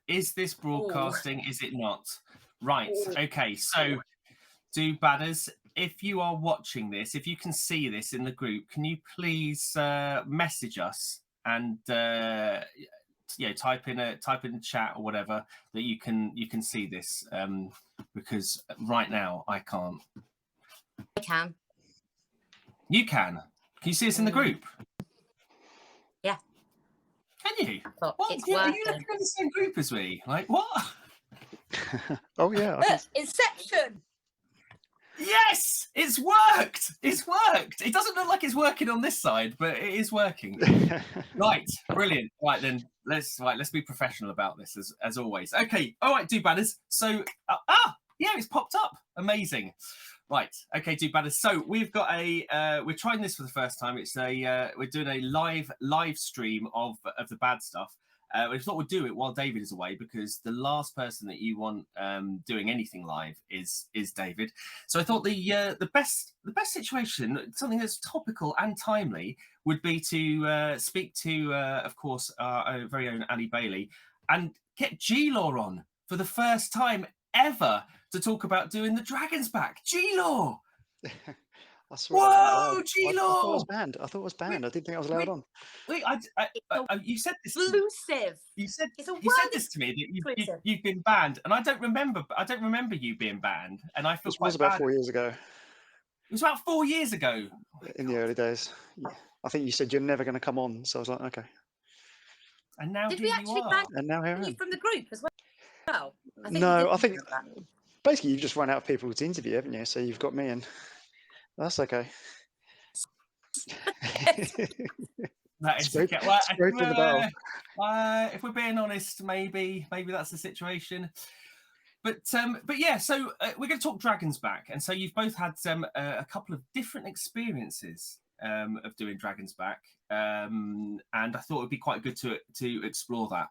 Is this broadcasting? Is it not? Right. Okay. So, do badders, if you are watching this, if you can see this in the group, can you please message us and type in the chat or whatever that you can see this, because right now I can't. I can. You can. Can you see us in the group? Yeah. Can you? What? Are you looking at the same group as me? Like what? Oh yeah. Inception. Yes, it's worked. It's worked. It doesn't look like it's working on this side, but it is working. Right, brilliant. Right then, let's be professional about this as always. Okay, all right, do badders. So yeah, it's popped up. Amazing. Right, okay, do badders. So we've got we're trying this for the first time. It's we're doing a live stream of the bad stuff. We thought we'd do it while David is away, because the last person that you want doing anything live is David. So I thought the best situation, something that's topical and timely, would be to speak to, of course, our very own Allie Bailey, and get GLAW on for the first time ever to talk about doing the Dragon's Back. GLAW! Whoa, GLAW! I thought it was banned. I didn't think I was allowed on. Wait, you said this. Exclusive. You said this to me that you've been banned, and I don't remember you being banned, and I feel it was about 4 years ago. It was about 4 years ago. In the early days, yeah. I think you said you're never going to come on, so I was like, okay. And now did we actually ban you from the group as well? I think basically you've just run out of people to interview, haven't you? So you've got me in. That's okay. That is okay. Well, if we're being honest, maybe that's the situation. But yeah, so we're going to talk Dragon's Back, and so you've both had a couple of different experiences of doing Dragon's Back, and I thought it would be quite good to explore that.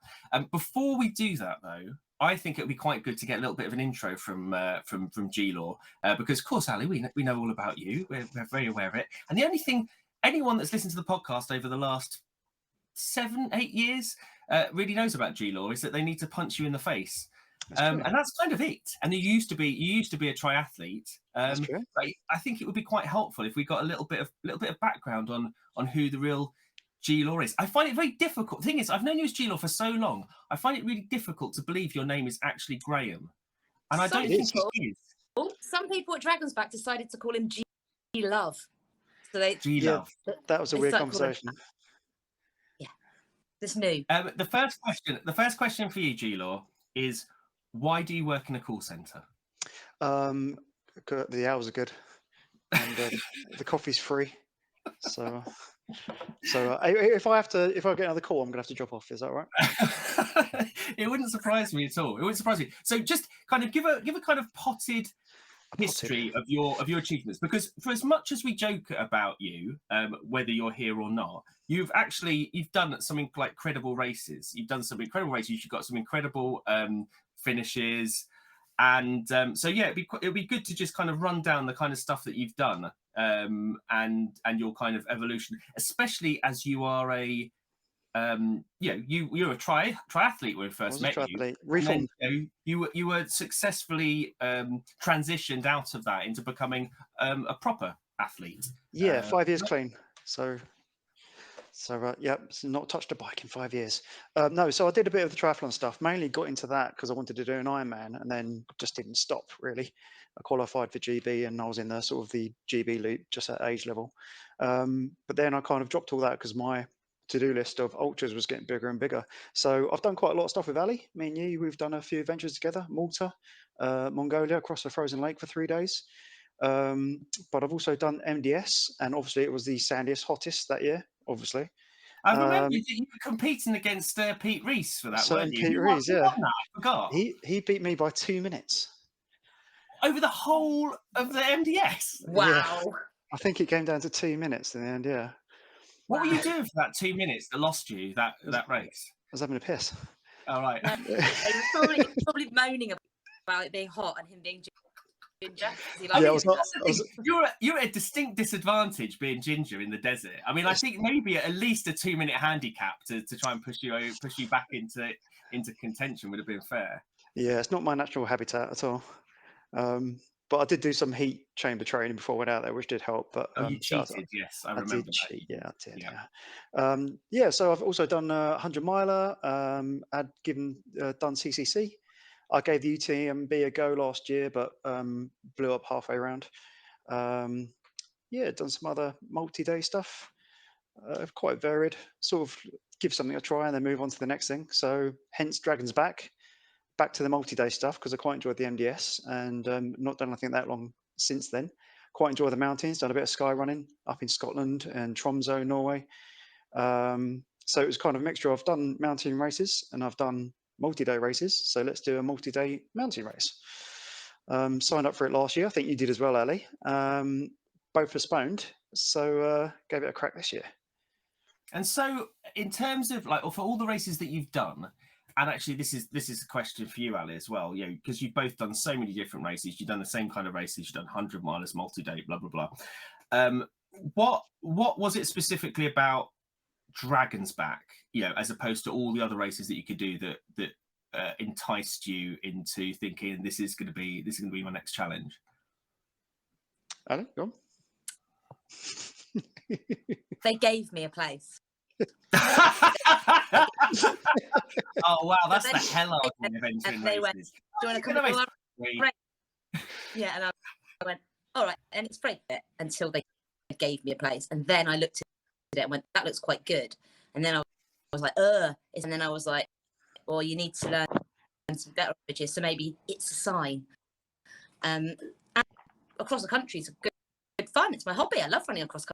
Before we do that, though, I think it would be quite good to get a little bit of an intro from GLAW, because of course, Ali, we know all about you. We're very aware of it. And the only thing anyone that's listened to the podcast over the last 7-8 years really knows about GLAW is that they need to punch you in the face, and that's kind of it. And you used to be a triathlete. That's true. I think it would be quite helpful if we got a little bit of background on who the real GLAW is. I find it very difficult. The thing is, I've known you as GLAW for so long. I find it really difficult to believe your name is actually Graham, and I don't think it is. Some people at Dragon's Back decided to call him G-Love. So they that was a weird conversation. Yeah, this new. The first question for you, GLAW, is why do you work in a call centre? The hours are good, and the coffee's free. So if I get another call, I'm gonna have to drop off. Is that right? It wouldn't surprise me at all. It wouldn't surprise me. So just kind of give a kind of potted history of your achievements, because for as much as we joke about you, whether you're here or not, you've done some like incredible races. You've done some incredible races. You've got some incredible finishes, and so yeah, it'd be good to just kind of run down the kind of stuff that you've done, and your kind of evolution, especially as you are a you're a triathlete when we first met you. Reformed. You were successfly transitioned out of that into becoming a proper athlete. Yeah, 5 years clean. So not touched a bike in 5 years. No, so I did a bit of the triathlon stuff. Mainly got into that because I wanted to do an Ironman, and then just didn't stop really. I qualified for GB, and I was in the sort of the GB loop just at age level. But then I kind of dropped all that because my to-do list of ultras was getting bigger and bigger. So I've done quite a lot of stuff with Ali. Me and you, we've done a few adventures together. Malta, Mongolia, across the frozen lake for 3 days. But I've also done MDS, and obviously it was the sandiest, hottest that year, obviously. I remember you were competing against Pete Reese for that, weren't you? Pete Reese, yeah. Won that? I forgot. He beat me by 2 minutes. Over the whole of the MDS? Wow. Yeah. I think it came down to 2 minutes in the end, yeah. What were you doing for that 2 minutes that lost you that race? I was having a piss. All right. He was probably moaning about it being hot and him being ginger. You're at a distinct disadvantage being ginger in the desert. I mean, I think maybe at least a 2 minute handicap to try and push you back into into contention would have been fair. Yeah, it's not my natural habitat at all. But I did do some heat chamber training before I went out there, which did help. But Oh, you so cheated, yes, I I remember did that. cheat. Yeah, I did. Yeah. Yeah. So I've also done 100 miler. I'd done CCC. I gave the UTMB a go last year, but blew up halfway around. Yeah, done some other multi-day stuff. Quite varied. Sort of give something a try and then move on to the next thing. So hence Dragon's back to the multi-day stuff because I quite enjoyed the MDS and not done anything that long since then. Quite enjoy the mountains. Done a bit of sky running up in Scotland and Tromsø, Norway. So it was kind of a mixture. I've done mountain races and I've done multi-day races. So let's do a multi-day mountain race. Signed up for it last year. I think you did as well, Ellie. Both postponed. So gave it a crack this year. And so, in terms of like, for all the races that you've done, and actually, this is a question for you, Ali, as well. You know, because you've both done so many different races. You've done the same kind of races. You've done 100 milers, multi-day, blah blah blah. What was it specifically about Dragon's Back? You know, as opposed to all the other races that you could do that enticed you into thinking this is going to be my next challenge. Ali, go on. They gave me a place. Oh wow, that's the Hellard way of entering they went, races. do you want to come along? Yeah, and I went, all right, and it's free until they gave me a place, and then I looked at it and went, that looks quite good, and then I was like, and then I was like, well, you need to learn some better languages, so maybe it's a sign. And across the country is good fun. It's my hobby. I love running across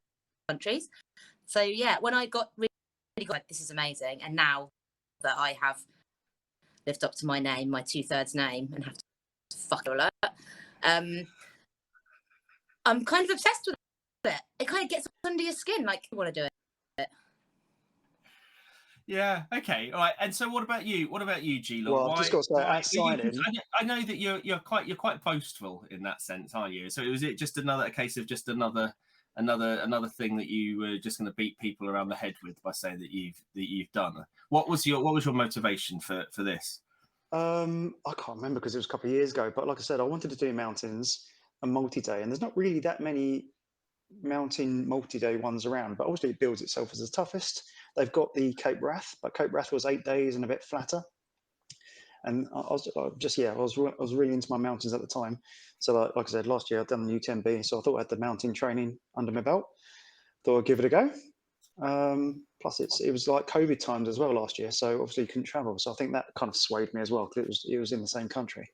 countries. So yeah, when I got really like, this is amazing, and now that I have lived up to my name, my 2/3 name, and have to fuck alert, I'm kind of obsessed with it. It kind of gets under your skin, like you want to do it. Yeah. Okay. All right. And so, what about you? What about you, GLAW? Well, I've just got to say, at signing, I know that you're quite boastful in that sense, aren't you? So was it just a case of just another thing that you were just going to beat people around the head with by saying that you've done? What was your motivation for this? I can't remember because it was a couple of years ago. But like I said, I wanted to do mountains and multi-day, and there's not really that many mountain multi-day ones around. But obviously, it builds itself as the toughest. They've got the Cape Wrath, but Cape Wrath was 8 days and a bit flatter. And I was really into my mountains at the time. So like I said, last year I'd done the UTMB, so I thought I had the mountain training under my belt. Thought I'd give it a go. Plus it was like COVID times as well last year, so obviously you couldn't travel. So I think that kind of swayed me as well because it was in the same country,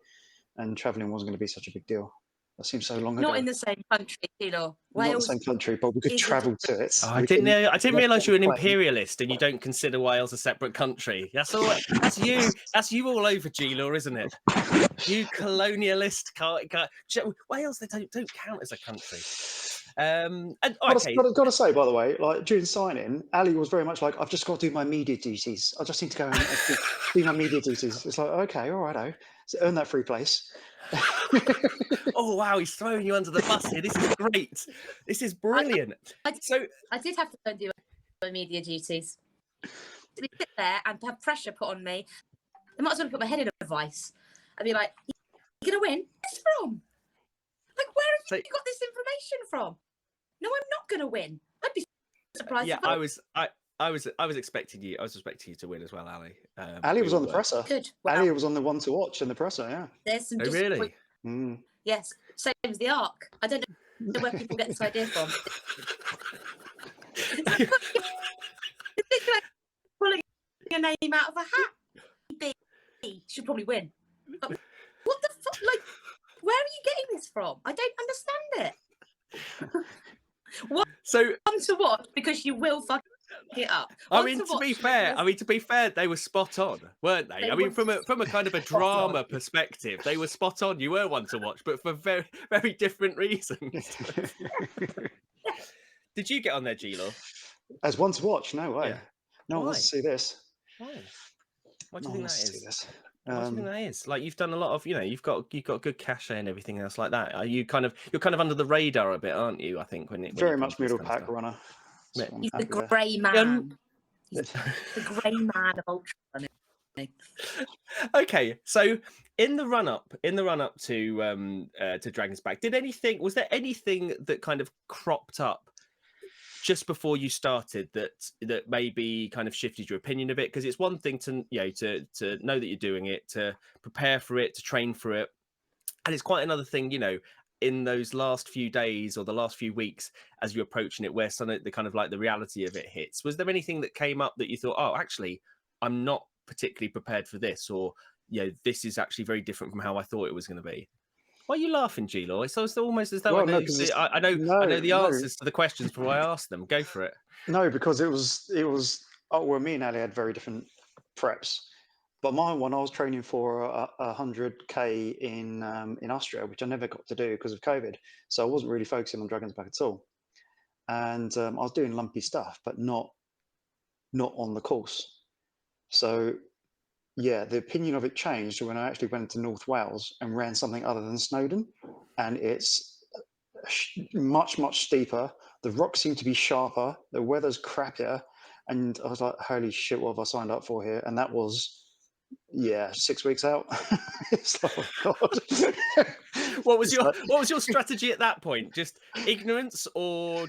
and traveling wasn't going to be such a big deal. That seems so long ago. Not in the same country, Wales. Not the same country, but we could travel to it. Oh, I didn't realise you were an imperialist and you don't consider Wales a separate country. That's all. That's you. That's you all over, GLAW, isn't it? You colonialist. Wales, they don't count as a country. And okay. I've got to say, by the way, like during signing, Ali was very much like, I've just got to do my media duties. I just need to go and do my media duties. It's like, okay, all right, so earn that free place. Oh wow, he's throwing you under the bus here. This is great. This is brilliant. I did have to go and do my media duties. To sit there and have pressure put on me, they might as well put my head in a vice. I'd be like, "You're gonna win? Where's from? Like, where have you got this information from? No, I'm not gonna win. I'd be surprised." Yeah, I was expecting you. I was expecting you to win as well, Ali. Ali was on the presser. Good. Well, Ali was on the one to watch in the presser. Yeah. There's some. Oh, really? Yes. Same as the Ark. I don't know where people get this idea from. It's like pulling a name out of a hat. B should probably win. But what the fuck? Like, where are you getting this from? I don't understand it. What? So come to watch because you will fuck it up. I mean, to be fair, they were spot on, weren't they? I mean, from a kind of a drama perspective, they were spot on. You were one to watch, but for very, very different reasons. Did you get on there, GLAW? As one to watch? No way. Yeah. No one wants to see this. Why? What do you think that is? What do you think that is? Like, you've done a lot of, you've got good cachet and everything else like that. You're kind of under the radar a bit, aren't you? I think when very much middle pack runner. So he's the grey man. He's the grey man of ultra running. Okay, so in the run up to Dragon's Back, was there anything that kind of cropped up just before you started that maybe kind of shifted your opinion a bit? Because it's one thing to to know that you're doing it, to prepare for it, to train for it, and it's quite another thing, in those last few days or the last few weeks as you're approaching it, where some of the kind of like the reality of it hits. Was there anything that came up that you thought, oh, actually, I'm not particularly prepared for this, or this is actually very different from how I thought it was going to be? Why are you laughing, GLAW? It's almost as though Well, I know, no, I know the answers to the questions before I ask them. Go for it. No, because it was. Oh, well, me and Ali had very different preps. But my one, I was training for 100K in Austria, which I never got to do because of COVID. So I wasn't really focusing on Dragon's Back at all. And I was doing lumpy stuff, but not on the course. So yeah, the opinion of it changed when I actually went to North Wales and ran something other than Snowdon. And it's much, much steeper. The rocks seem to be sharper. The weather's crappier. And I was like, holy shit, what have I signed up for here? And that was, 6 weeks out. It's like, oh God. What was your strategy at that point? Just ignorance or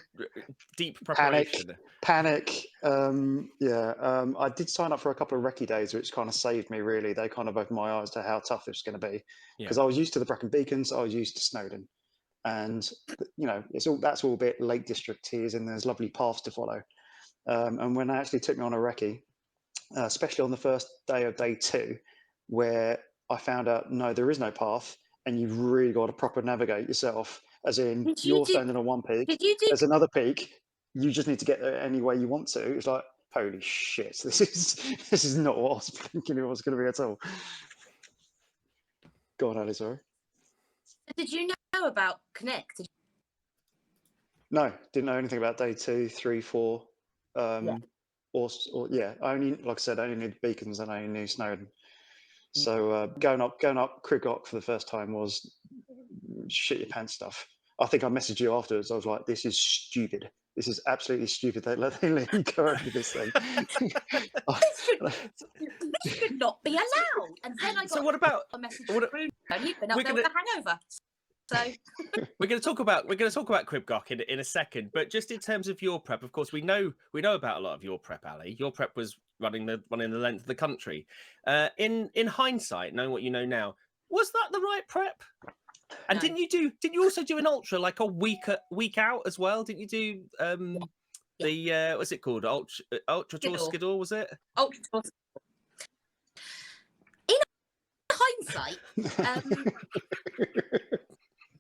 deep preparation? Panic. I did sign up for a couple of recce days, which kind of saved me. Really, they kind of opened my eyes to how tough it was going to be, because I was used to the Brecon Beacons, I was used to Snowdon, and that's all a bit Lake District here, and there's lovely paths to follow. And when they actually took me on a recce, especially on the first day of day 2, where I found out, no, there is no path, and you've really got to proper navigate yourself, as in you're standing on one peak, there's another peak, you just need to get there any way you want to. It's like, holy shit, this is not what I was thinking it was going to be at all. Go on, Ali, sorry. Did you know about Connect? No, didn't know anything about day 2, 3, 4. Or I only, like I said, I only knew the beacons and I only knew Snowdon. So going up Criggock for the first time was shit your pants stuff. I think I messaged you afterwards. I was like, this is stupid. This is absolutely stupid. They let me go over this thing. This should not be allowed. And then I got a message from Bruno, and you've been up there with a hangover. So we're going to talk about Cribgoch in a second, but just in terms of your prep, of course, we know about a lot of your prep, Ali. Your prep was running the length of the country. In hindsight, knowing what you know now, was that the right prep? And no. didn't you also do an ultra like a week out as well? Didn't you do the what's it called? Ultra Tour Skidoo, was it? Ultra Tour. In hindsight,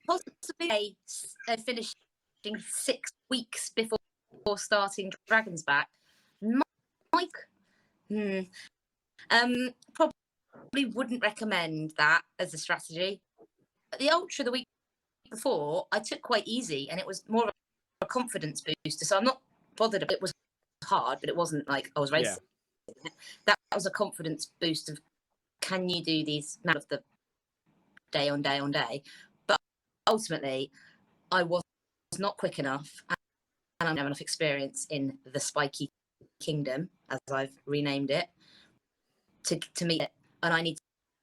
possibly finishing 6 weeks before starting Dragon's Back. Mike, probably wouldn't recommend that as a strategy. The ultra the week before, I took quite easy, and it was more of a confidence booster. So I'm not bothered. It was hard, but it wasn't like I was racing. Yeah. That was a confidence boost of, can you do these out of the day on day? But ultimately, I was not quick enough, and I don't have enough experience in the spiky kingdom, as I've renamed it, to meet it. And I need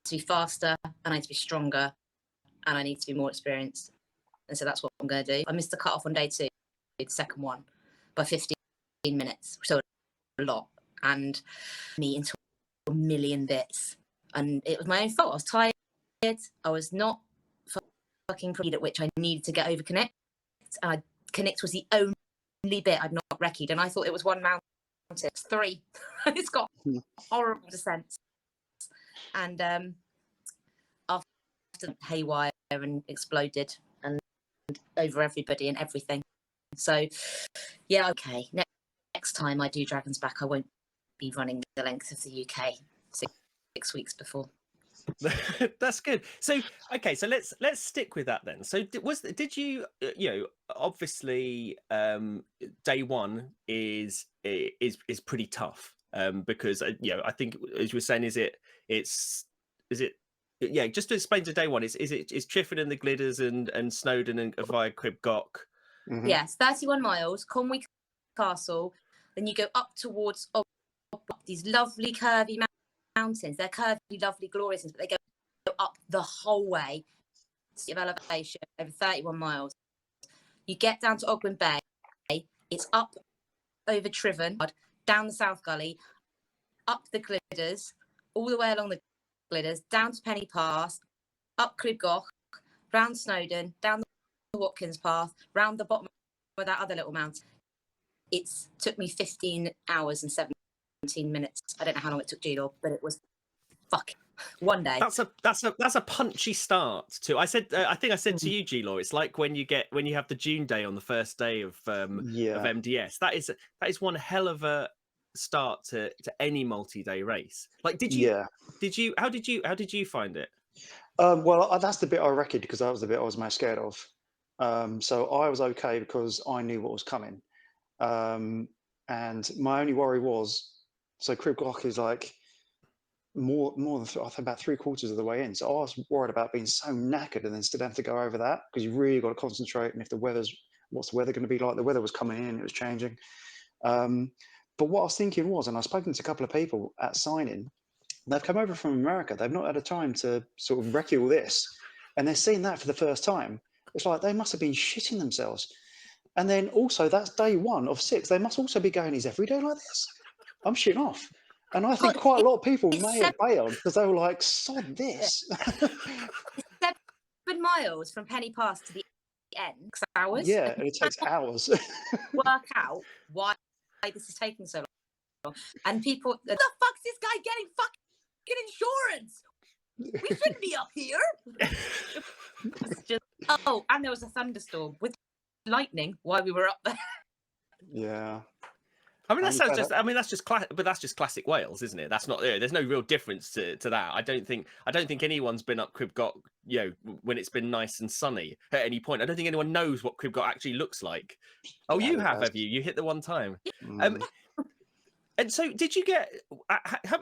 to be faster, and I need to be stronger, and I need to be more experienced. And so that's what I'm going to do. I missed the cut-off on day 2, the second one, by 15 minutes, so a lot, and me into a million bits. And it was my own fault. I was tired. I was not fucking prepared at which I needed to get over Connect. And Connect was the only bit I'd not recce'd, and I thought it was one mountain. It's 3. It's got horrible descents. And after haywire and exploded and over everybody and everything. So yeah, okay. Next time I do Dragon's Back, I won't be running the length of the UK 6 weeks before. That's good. So okay, so let's stick with that then. So did you obviously day 1 is pretty tough because I think, as you were saying, is it just to explain to day 1, is Triffin and the Glidders and Snowdon and via Cribgoch. Mm-hmm. Yes, 31 miles, Conwy Castle, then you go up towards these lovely curvy mountains. They're curvy, lovely, glorious, but they go up the whole way of elevation over 31 miles. You get down to Ogwen Bay. It's up over Trivan, down the South Gully, up the Glidders, all the way along the Glidders, down to Penny Pass, up Crib Goch, round Snowdon, down the Watkins Path, round the bottom of that other little mountain. It's took me 15 hours and 17 minutes. I don't know how long it took GLAW, but it was one day. That's a punchy start to. I think I said to you, GLAW, it's like when you have the June day on the first day of MDS. That is one hell of a start to any multi-day race. Like, how did you find it? Well, that's the bit I reckoned, because that was the bit I was most scared of. So I was okay because I knew what was coming. And my only worry was, so Crib Goch is like more than, I think, about 3/4 of the way in. So I was worried about being so knackered and then still have to go over that, because you really got to concentrate. And if what's the weather going to be like? The weather was coming in, it was changing. But what I was thinking was, and I've spoken to a couple of people at signing, they've come over from America. They've not had a time to sort of recce all this, and they're seeing that for the first time. It's like they must have been shitting themselves. And then also, that's day 1 of 6. They must also be going, is every day like this? I'm shitting off. And I think quite a lot of people may have bailed because they were like, sod this. It's 7 miles from Penny Pass to the end. 6 hours. Yeah, and it takes hours. Work out why this is taking so long. And people, what the fuck's this guy getting fucking insurance? We shouldn't be up here. It's just, and there was a thunderstorm with lightning while we were up there. Yeah. I mean, that's just classic Wales, isn't it? That's not there. There's no real difference to that. I don't think anyone's been up Crib Goch, when it's been nice and sunny at any point. I don't think anyone knows what Crib Goch actually looks like. Oh, you have you? You hit the one time. And so, did you get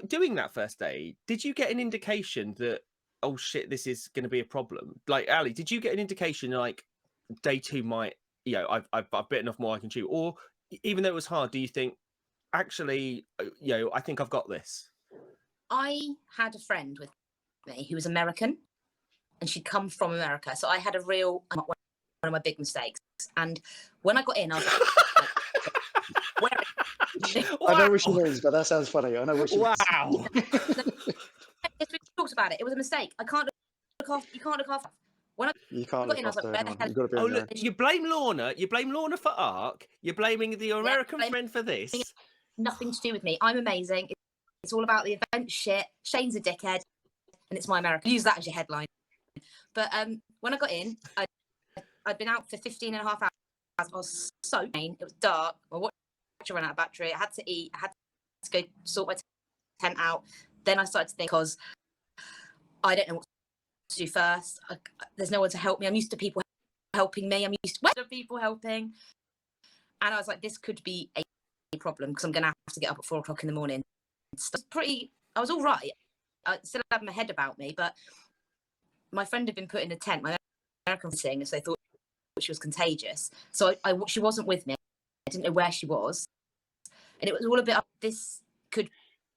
doing that first day? Did you get an indication that, oh shit, this is going to be a problem? Like, Ali, did you get an indication like day 2 might, I've bitten off more I can chew, or even though it was hard, do you think actually, I think I've got this? I had a friend with me who was American, and she'd come from America. So I had one of my big mistakes. And when I got in, I was like, wow. I know what she means, but that sounds funny. I know what she means. Wow. We talked about it. It was a mistake. You can't look after. When I got in, I was like, where the hell? Look, you blame Lorna. You blame Lorna for ARC. You're blaming your American friend for this. Nothing to do with me. I'm amazing. It's all about the event shit. Shane's a dickhead, and it's my American. Use that as your headline. But when I got in, I'd been out for 15 and a half hours. I was so pain. It was dark. My watch ran out of battery. I had to eat. I had to go sort my tent out. Then I started to think, because I don't know what to do first. There's no one to help me. I'm used to people helping me. I'm used to people helping. And I was like, this could be a problem, because I'm going to have to get up at 4 o'clock in the morning. I was all right. I still had my head about me, but my friend had been put in a tent, my American thing, so they thought she was contagious. So she wasn't with me. I didn't know where she was. And it was all a bit, this could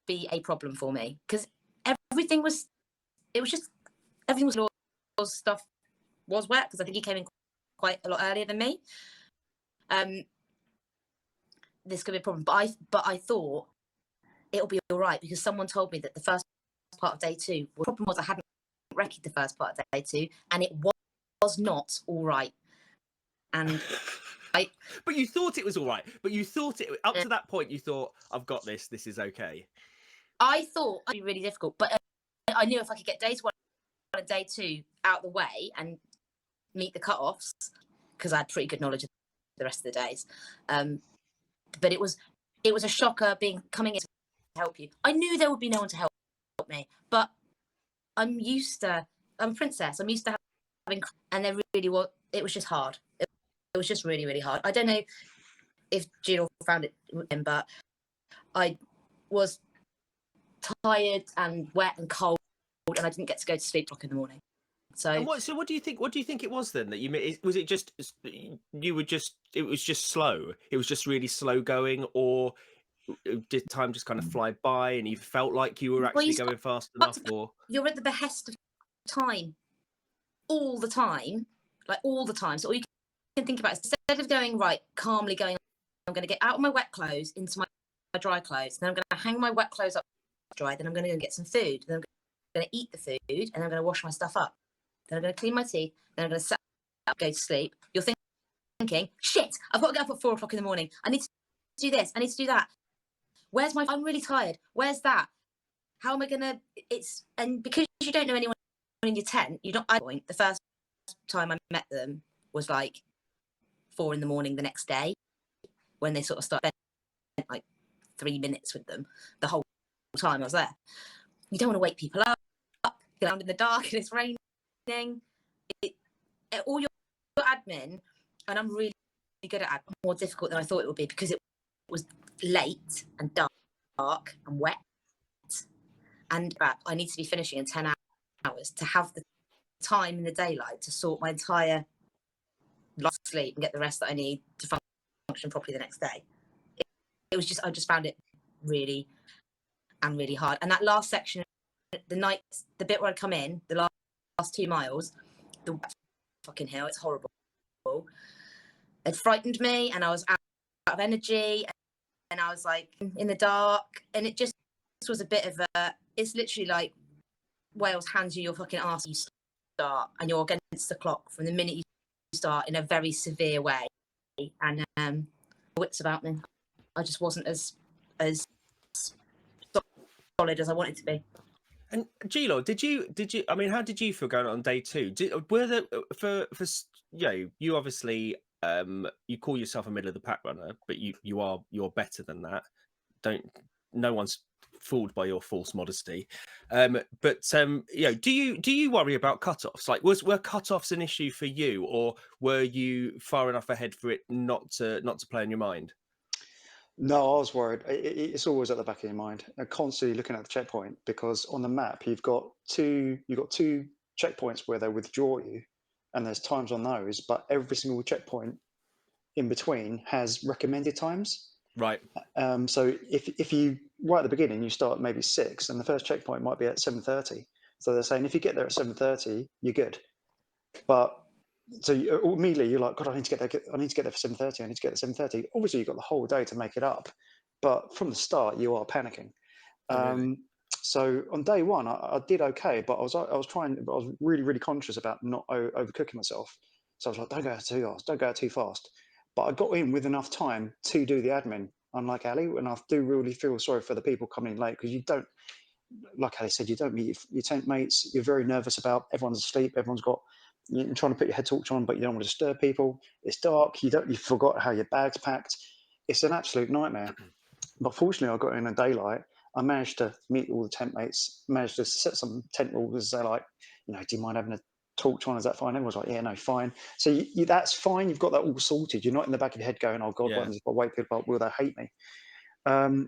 be a problem for me, because everything was Law's stuff was wet, because I think he came in quite a lot earlier than me. This could be a problem, but I thought it'll be all right, because someone told me that the first part of day 2, the problem was I hadn't recce'd the first part of day 2, and it was not all right. And but you thought it was all right. But you thought it up to that point. You thought, I've got this. This is okay. I thought it'd be really difficult, but I knew if I could get day 1 and day 2 out the way and meet the cut-offs, because I had pretty good knowledge of the rest of the days. But it was a shocker coming in to help you. I knew there would be no one to help me, but I'm a princess. I'm used to having, and there really was. It was just hard. It was just really, really hard. I don't know if GLAW found it with him, but I was tired and wet and cold, and I didn't get to go to sleep in the morning. So what do you think? What do you think it was then that you was it just you were just it was just slow? It was just really slow going, or did time just kind of fly by and you felt like you were actually going fast enough? Or you're at the behest of time all the time, like all the time. So all you can think about is, instead of going right, calmly going, I'm going to get out of my wet clothes into my dry clothes, then I'm going to hang my wet clothes up dry, then I'm going to go and get some food, then I'm going to eat the food, and I'm going to wash my stuff up, then I'm going to clean my teeth, then I'm going to set up, go to sleep. You're thinking, shit, I've got to get up at 4 o'clock in the morning. I need to do this. I need to do that. I'm really tired. Where's that? How am I going to, and because you don't know anyone in your tent, you don't, the first time I met them was like 4 in the morning the next day, when they sort of started, like 3 minutes with them the whole time I was there. You don't want to wake people up, get out in the dark and it's raining. All your admin, and I'm really good at admin, more difficult than I thought it would be, because it was late and dark and wet, and I need to be finishing in 10 hours to have the time in the daylight to sort my entire life, sleep, and get the rest that I need to function properly the next day. It was just, I just found it really hard. And that last section, the bit where I'd come in, the last 2 miles, the fucking hill, it's horrible. It frightened me, and I was out of energy, and I was like in the dark, and it just was a bit of it's literally like Wales hands you your fucking arse, you start, and you're against the clock from the minute you start, in a very severe way. And wits about me. I just wasn't as solid as I wanted to be. And GLAW, did you? I mean, how did you feel going on day 2? Were there for you obviously you call yourself a middle of the pack runner, but you're better than that. No one's fooled by your false modesty. But do you worry about cutoffs? Like, were cutoffs an issue for you, or were you far enough ahead for it not to play in your mind? No, I was worried. It's always at the back of your mind, and constantly looking at the checkpoint, because on the map you've got two checkpoints where they withdraw you, and there's times on those, but every single checkpoint in between has recommended times. Right. So if you right at the beginning you start maybe 6, and the first checkpoint might be at 7:30, so they're saying if you get there at 7:30 you're good. But so immediately you're like, God, I need to get there. I need to get there for 7:30. I need to get there 7:30. Obviously, you've got the whole day to make it up, but from the start you are panicking. Really? So on day 1, I did okay, but I was really conscious about not overcooking myself. So I was like, don't go out too fast, don't go out too fast. But I got in with enough time to do the admin, unlike Allie, and I do really feel sorry for the people coming in late, because you don't, like Allie said, you don't meet your tent mates. You're very nervous about everyone's asleep. You're trying to put your head torch on, but you don't want to disturb people. It's dark. You forgot how your bag's packed. It's an absolute nightmare. But fortunately, I got in daylight. I managed to meet all the tent mates. Managed to set some tent rules. They're like, do you mind having a torch on? Is that fine? Everyone's like, yeah, no, fine. So that's fine. You've got that all sorted. You're not in the back of your head going, oh God, what if I wake people up? Will they hate me?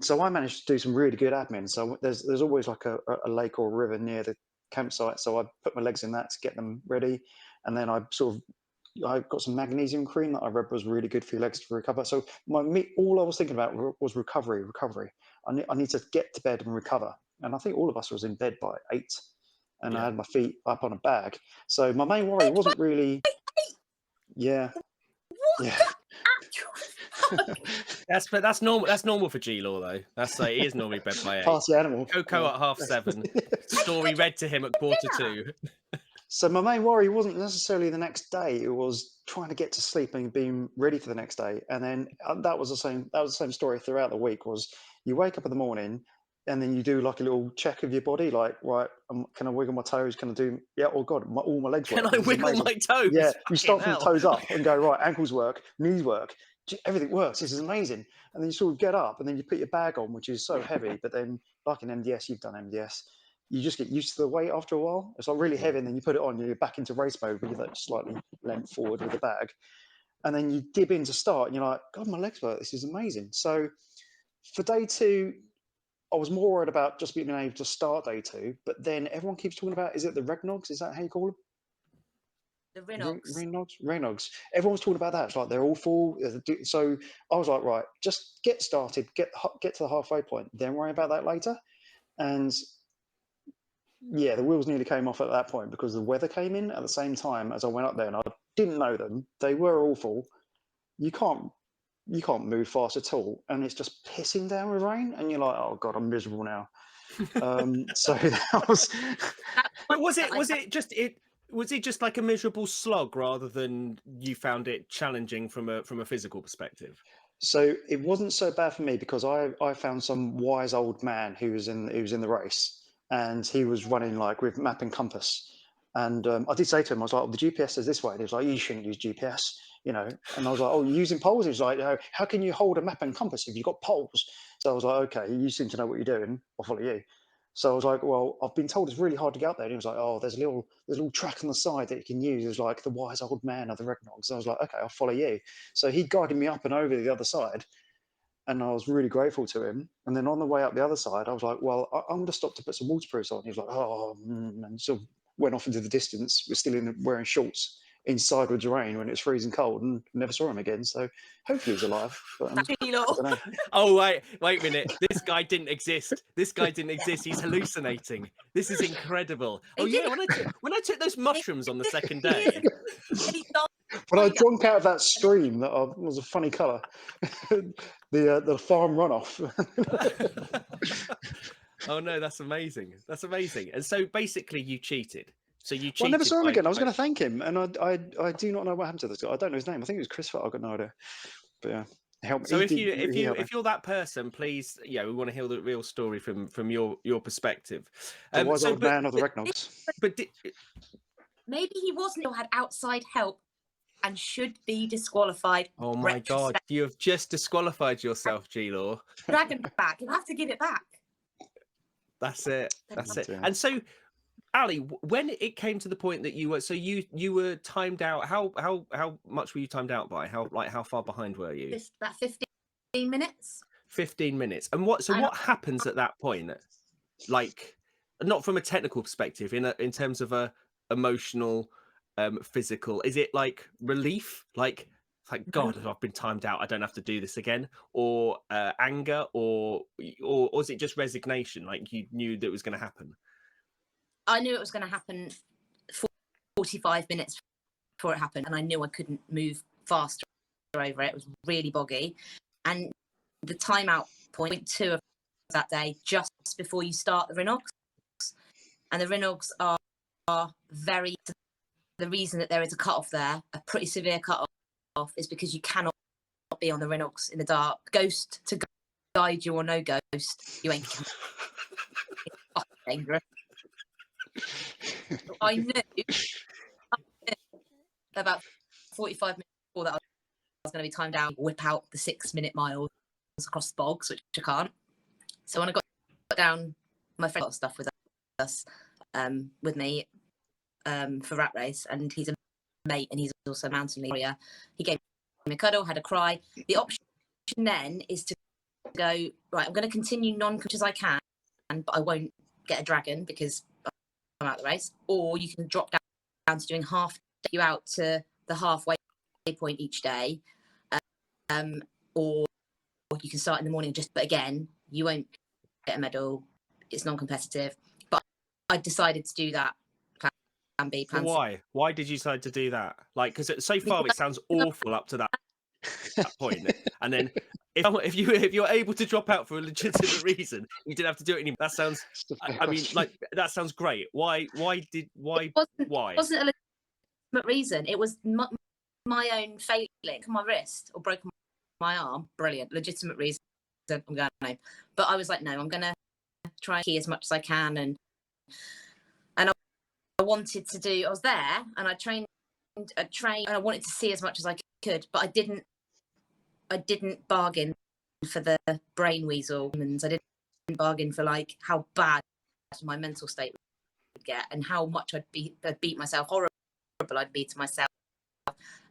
So I managed to do some really good admin. So there's always like a lake or a river near the campsite. So I put my legs in that to get them ready. And then I got some magnesium cream that I read was really good for your legs to recover. So all I was thinking about was recovery. I need to get to bed and recover. And I think all of us was in bed by 8, and I had my feet up on a bag. So my main worry wasn't really, yeah. That's normal. That's normal for GLAW though. He is normally bed by 8. Party animal. Coco at 7:30. Story read to him at 1:45. So my main worry wasn't necessarily the next day. It was trying to get to sleep and being ready for the next day. And then that was the same story throughout the week. Was you wake up in the morning and then you do like a little check of your body, like, right, can I wiggle my toes? Can I do? Yeah. Oh God, all my legs work. Can I wiggle my toes? Yeah. You start from the toes up and go, right, ankles work, knees work, everything works. This is amazing. And then you sort of get up and then you put your bag on, which is so heavy. But then, like in MDS, you've done MDS. You just get used to the weight after a while. It's like really heavy, and then you put it on, you're back into race mode with that slightly leant forward with the bag. And then you dip in to start, and you're like, God, my legs work. This is amazing. So for day 2, I was more worried about just being able to start day 2. But then everyone keeps talking about, is it the Regnogs? Is that how you call them? The Rinogs. Raynogs. Everyone's talking about that. It's like they're awful. So I was like, right, just get started, get to the halfway point, then worry about that later. And yeah, the wheels nearly came off at that point because the weather came in at the same time as I went up there, and I didn't know them. They were awful. You can't move fast at all, and it's just pissing down with rain, and you're like, oh god, I'm miserable now. So that was. But was it just like a miserable slog rather than you found it challenging from a physical perspective? So it wasn't so bad for me because I found some wise old man who was in the race, and he was running like with map and compass. And I did say to him, I was like, oh, the GPS says this way. And he was like, you shouldn't use GPS, you know. And I was like, oh, you're using poles? He was like, oh, how can you hold a map and compass if you've got poles? So I was like, okay, you seem to know what you're doing. I'll follow you. So I was like, well, I've been told it's really hard to get up there. And he was like, oh, there's a little track on the side that you can use. It was like the wise old man of the Regnogs. So I was like, okay, I'll follow you. So he guided me up and over the other side. And I was really grateful to him. And then on the way up the other side, I was like, well, I'm going to stop to put some waterproofs on. He was like, oh, and sort of went off into the distance. We're still wearing shorts inside with the rain when it was freezing cold, and never saw him again. So hopefully he's alive. But, I don't know. Oh, wait a minute. This guy didn't exist. This guy didn't exist. He's hallucinating. This is incredible. Oh, yeah. When I took those mushrooms on the second day. When I drank out of that stream that was a funny colour, the farm runoff. Oh no, that's amazing. That's amazing. And so basically, you cheated. So you cheated. Well, I never saw him again. I was going to thank him, and I do not know what happened to this guy. I don't know his name. I think it was Christopher. I've got no idea. But yeah, help me. So if you're that person, please, yeah, we want to hear the real story from your perspective. The wise old man of the Regnogs. But maybe he wasn't or had outside help and should be disqualified. Oh my god, you have just disqualified yourself, GLAW. Dragon back. You have to give it back. That's it. That's it. And so, Allie, when it came to the point that you were timed out, how much were you timed out by? How far behind were you? About 15 minutes. 15 minutes. And what happens at that point? Like, not from a technical perspective, in terms of a emotional, physical, is it like relief? Like God, I've been timed out, I don't have to do this again, or anger, or is it just resignation? Like you knew that it was going to happen. I knew it was going to happen 45 minutes before it happened, and I knew I couldn't move faster over it. It was really boggy, and the timeout point 2 of that day, just before you start the Rinogs, and the Rinogs are very. The reason that there is a cut-off there, a pretty severe cut-off, is because you cannot be on the Rinogs in the dark. Ghost to guide you or no ghost, you ain't. It's fucking dangerous. I knew about 45 minutes before that I was going to be timed out, whip out the 6-minute miles across the bogs, which I can't. So when I got down, my friend got stuff with us, with me, for Rat Race, and he's a mate and he's also a mountain warrior. He gave me a cuddle, had a cry. The option then is to go, right, I'm going to continue non-coach as I can, but I won't get a dragon because I'm out of the race. Or you can drop down to doing half, take you out to the halfway point each day. Or you can start in the morning, but again, you won't get a medal. It's non-competitive. But I decided to do that. Why did you decide to do that? Like, because so far it sounds awful up to that point, and then if you're able to drop out for a legitimate reason, you didn't have to do it anymore. That sounds. I mean, like that sounds great. Why? It wasn't a legitimate reason. It was my own failing, my wrist or broken my arm. Brilliant, legitimate reason. I'm going home, but I was like, no, I'm going to try and key as much as I can, and I wanted to do. I was there, and I trained, and I wanted to see as much as I could, but I didn't bargain for the brain weasel, and I didn't bargain for like how bad my mental state would get, and how much I'd beat myself, horrible I'd be to myself.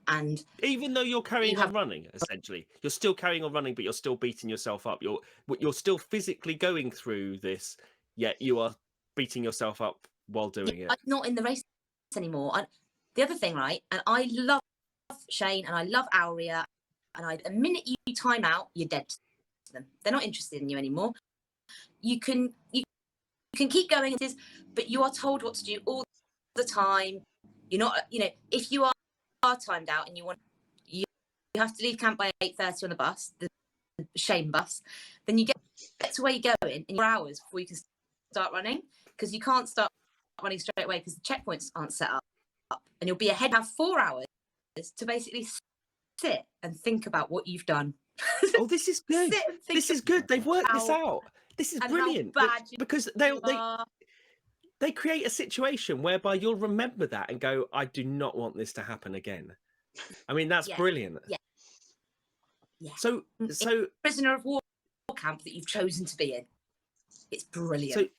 And even though you're carrying on running, essentially, you're still carrying on running, but you're still beating yourself up. You're still physically going through this, yet you are beating yourself up while doing it. I'm not in the race anymore. the other thing, right? And I love Shane and I love Aurea, and the minute you time out, you're dead to them. They're not interested in you anymore. You can keep going, but you are told what to do all the time. You're not, if you are timed out and you have to leave camp by 8:30 on the bus, the Shane bus, then you get to where you're going in 4 hours before you can start running, because you can't start running straight away because the checkpoints aren't set up, and you'll be ahead of 4 hours to basically sit and think about what you've done. Oh, this is good. This is good. They've worked this out. This is brilliant. Because they create a situation whereby you'll remember that and go, I do not want this to happen again. I mean, that's brilliant. Yeah. So prisoner of war camp that you've chosen to be in. It's brilliant.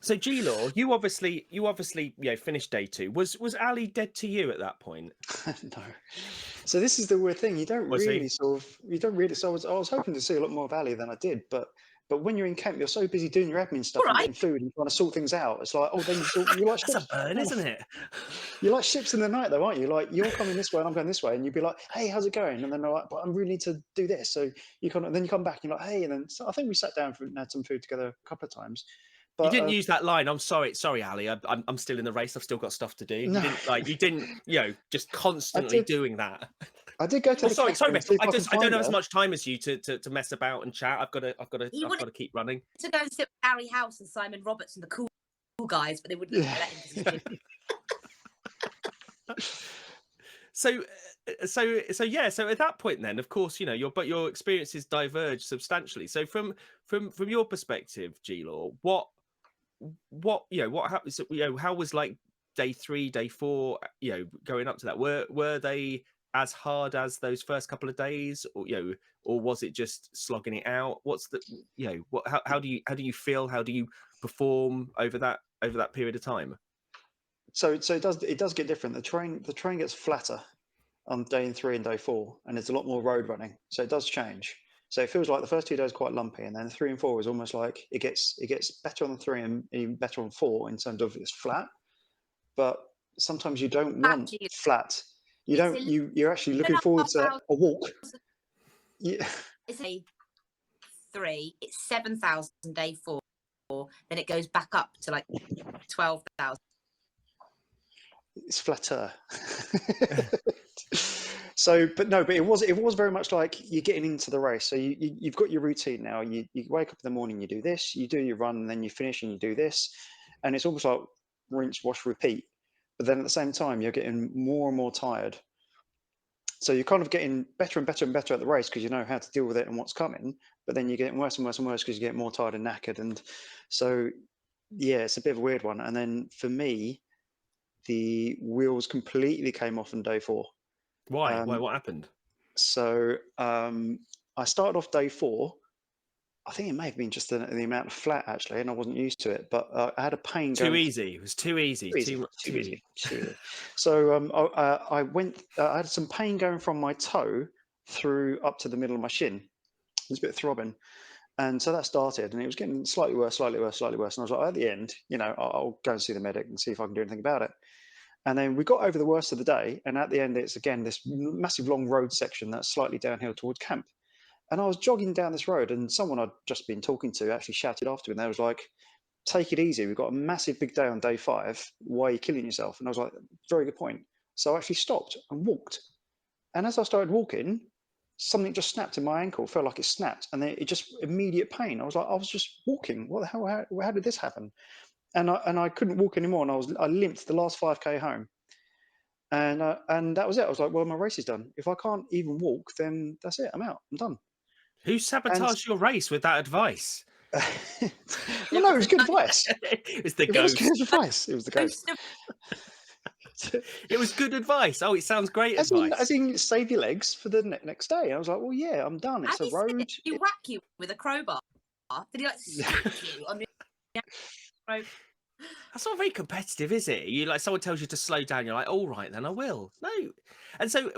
So GLAW, you obviously finished day 2. Was Allie dead to you at that point? No. So this is the weird thing. So I was hoping to see a lot more of Allie than I did, but when you're in camp, you're so busy doing your admin stuff and getting food and trying to sort things out. It's like, then you like that's a burn, isn't it? You're like ships in the night, though, aren't you? Like, you're coming this way and I'm going this way, and you'd be like, hey, how's it going? And then they're like, but I really need to do this. So then you come back and you're like, hey, and then I think we sat down and had some food together a couple of times. But, you didn't use that line. I'm sorry, Allie. I'm still in the race. I've still got stuff to do. No. You didn't, just constantly doing that. I did go to. Sorry, mate. I don't have as much time as you to mess about and chat. I've got to keep running. To go and sit with Harry House and Simon Roberts and the cool guys, but they wouldn't let him. So at that point, then, of course, your experiences diverge substantially. So from your perspective, GLAW, what happened? So, how was like day 3, day 4, going up to that? Were they as hard as those first couple of days, or was it just slogging it out? What's the how do you feel? How do you perform over that period of time? So it does get different. The train gets flatter on day 3 and day 4, and there's a lot more road running. So it does change. So it feels like the first 2 days quite lumpy, and then 3 and 4 is almost like it gets better on the 3 and even better on 4 in terms of it's flat. But sometimes you don't want flat. You're actually looking forward to a walk. Yeah. It's a 3. It's 7,000 day 4. Then it goes back up to like 12,000. It's flatter. But it was very much like you're getting into the race. So you've got your routine now. You wake up in the morning, you do this, you do your run, and then you finish and you do this, and it's almost like rinse, wash, repeat. But then at the same time, you're getting more and more tired. So you're kind of getting better and better and better at the race because you know how to deal with it and what's coming. But then you're getting worse and worse and worse because you get more tired and knackered. And so, yeah, it's a bit of a weird one. And then for me, the wheels completely came off on day 4. Why? What happened? So I started off day 4. I think it may have been just the amount of flat, actually, and I wasn't used to it. But I had a pain. Too easy. It was too easy. Too easy. So I went. I had some pain going from my toe through up to the middle of my shin. It was a bit throbbing, and so that started, and it was getting slightly worse. And I was like, at the end, I'll go and see the medic and see if I can do anything about it. And then we got over the worst of the day, and at the end, it's again this massive long road section that's slightly downhill towards camp. And I was jogging down this road, and someone I'd just been talking to actually shouted after me, and they was like, take it easy. We've got a massive big day on day 5. Why are you killing yourself? And I was like, very good point. So I actually stopped and walked. And as I started walking, something just snapped in my ankle, felt like it snapped. And then it just immediate pain. I was like, I was just walking. What the hell? How did this happen? And I couldn't walk anymore. And I limped the last 5K home. And that was it. I was like, well, my race is done. If I can't even walk, then that's it. I'm out. I'm done. Who sabotaged your race with that advice? Well, no, it was good advice. It was the ghost. It was good advice. It was the ghost. It was good advice. Oh, it sounds great advice. As in, save your legs for the next day. I was like, well, yeah, I'm done. It's a road. Did he whack you with a crowbar? Did he like smack you on the crowbar? That's not very competitive, is it? You like someone tells you to slow down, you're like, all right, then I will. No, and so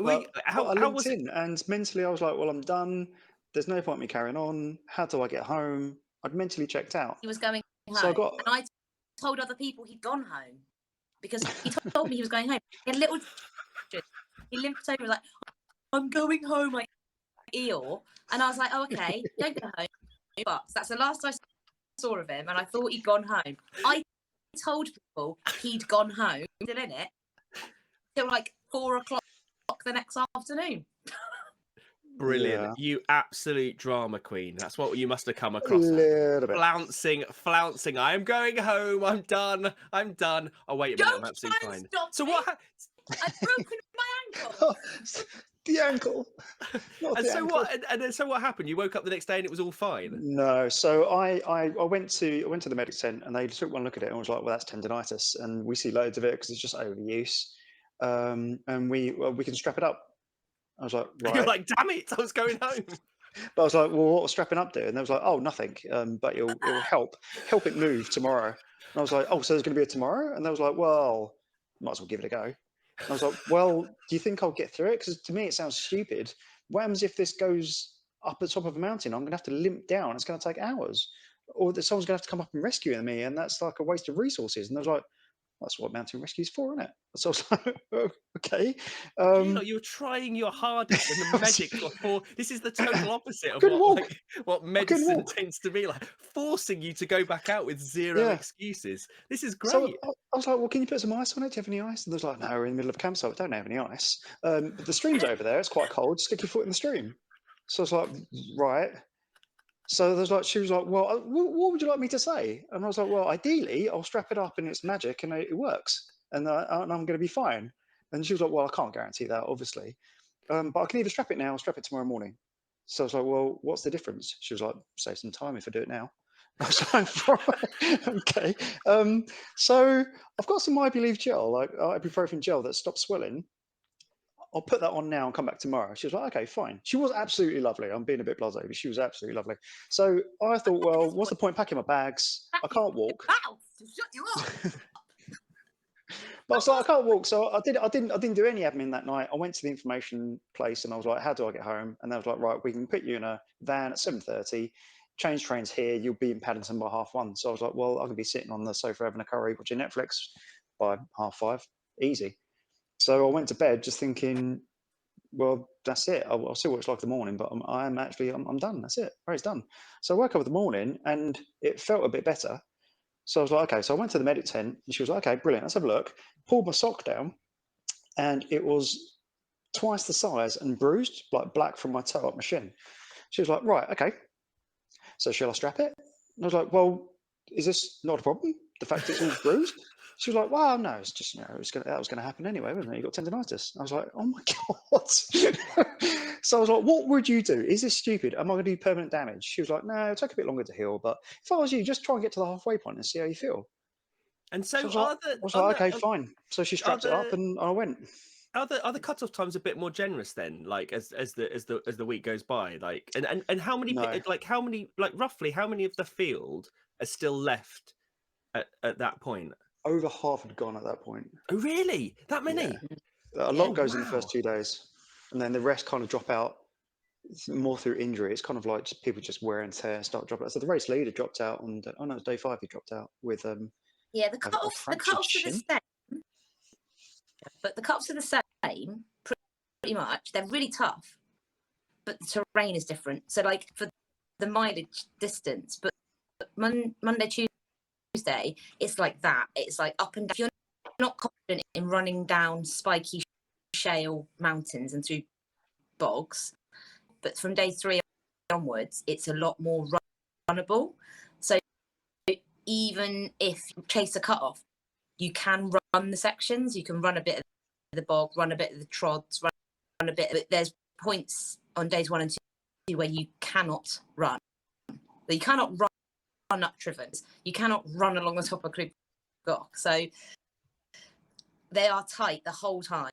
how was it? And mentally, I was like, well, I'm done. There's no point in me carrying on. How do I get home? I'd mentally checked out. He was going home, so and I told other people he'd gone home. because he told me he was going home. He had a little, he limped over like, I'm going home, like Eeyore. And I was like, oh, okay, don't go home. But that's the last I saw of him, and I thought he'd gone home. I told people he'd gone home, still in it, till like 4 o'clock the next afternoon. Brilliant. Yeah. You absolute drama queen. That's what you must have come A across. little bit. Flouncing. I am going home. I'm done. Oh, wait a minute. Don't I'm absolutely try and fine. stop So me. what? I've broken my ankle. The ankle. Not And the so ankle. what? And then so what happened? You woke up the next day and it was all fine. No, so I went to the medic tent and they took one look at it and was like, well, that's tendonitis, and we see loads of it because it's just overuse, and we can strap it up. I was like, right. You're like, damn it, I was going home. But I was like, well, what was strapping up do? And they was like, oh, nothing, but it'll help it move tomorrow. And I was like, oh, so there's going to be a tomorrow? And they was like, well, might as well give it a go. And I was like, well, do you think I'll get through it? Because to me, it sounds stupid. What happens if this goes up the top of a mountain? I'm going to have to limp down. It's going to take hours. Or that someone's going to have to come up and rescue me, and that's like a waste of resources. And I was like, that's what mountain rescue is for, isn't it? So I was like, oh, okay. You're trying your hardest, and the medics were this is the total opposite of what medicine tends to be like, forcing you to go back out with zero excuses. This is great. So I was like, well, can you put some ice on it? Do you have any ice? And they was like, no, we're in the middle of a campsite. We don't have any ice. But the stream's over there. It's quite cold. Stick your foot in the stream. So I was like, right. So she was like, well, what would you like me to say? And I was like, well, ideally, I'll strap it up and it's magic and it works. And I'm going to be fine. And she was like, well, I can't guarantee that, obviously. But I can either strap it now or strap it tomorrow morning. So I was like, well, what's the difference? She was like, save some time if I do it now. I was like, right, okay. So I've got some ibuprofen gel, like ibuprofen gel that stops swelling. I'll put that on now and come back tomorrow. She was like, okay, fine. She was absolutely lovely. I'm being a bit blasé, but she was absolutely lovely. So I thought, well, what's the point packing my bags? I can't walk. Wow, shut you up. But I was like, I can't walk. So I didn't do any admin that night. I went to the information place and I was like, how do I get home? And they was like, right, we can put you in a van at 7:30. Change trains here. You'll be in Paddington by 1:30. So I was like, well, I can be sitting on the sofa having a curry, watching Netflix by 5:30. Easy. So I went to bed just thinking, well, that's it. I'll see what it's like in the morning, but I'm done. That's it. It's done. So I woke up in the morning and it felt a bit better. So I was like, okay. So I went to the medic tent and she was like, okay, brilliant. Let's have a look. Pulled my sock down and it was twice the size and bruised, like black from my toe up my shin. She was like, right, okay. So shall I strap it? And I was like, well, is this not a problem? The fact it's all bruised? She was like, well, no, it's just, that was going to happen anyway, wasn't it? You got tendonitis. I was like, oh my God. So I was like, what would you do? Is this stupid? Am I going to do permanent damage? She was like, no, it'll take a bit longer to heal. But if I was you, just try and get to the halfway point and see how you feel. And so I was like, okay, fine. So she strapped it up and I went. Are the cutoff times a bit more generous then? Like as the week goes by, like and how many roughly how many of the field are still left at that point? Over half had gone at that point. Oh, really? That many? Yeah. A lot goes in the first 2 days, and then the rest kind of drop out. It's more through injury. It's kind of like people just wear and tear and start dropping out. So the race leader dropped out on it's day 5. He dropped out with the cut-offs are the same. But the cut-offs are the same, pretty much. They're really tough, but the terrain is different. So, like for the mileage distance, but Monday, Tuesday, it's like that. It's like up and down. If you're not confident in running down spiky shale mountains and through bogs, but from day 3 onwards, it's a lot more runnable. So even if you chase a cut-off, you can run the sections. You can run a bit of the bog, run a bit of the trods, run a bit. But there's points on days 1 and 2 where you cannot run. You cannot run up Trivens. You cannot run along the top of Crib Goch. So they are tight the whole time.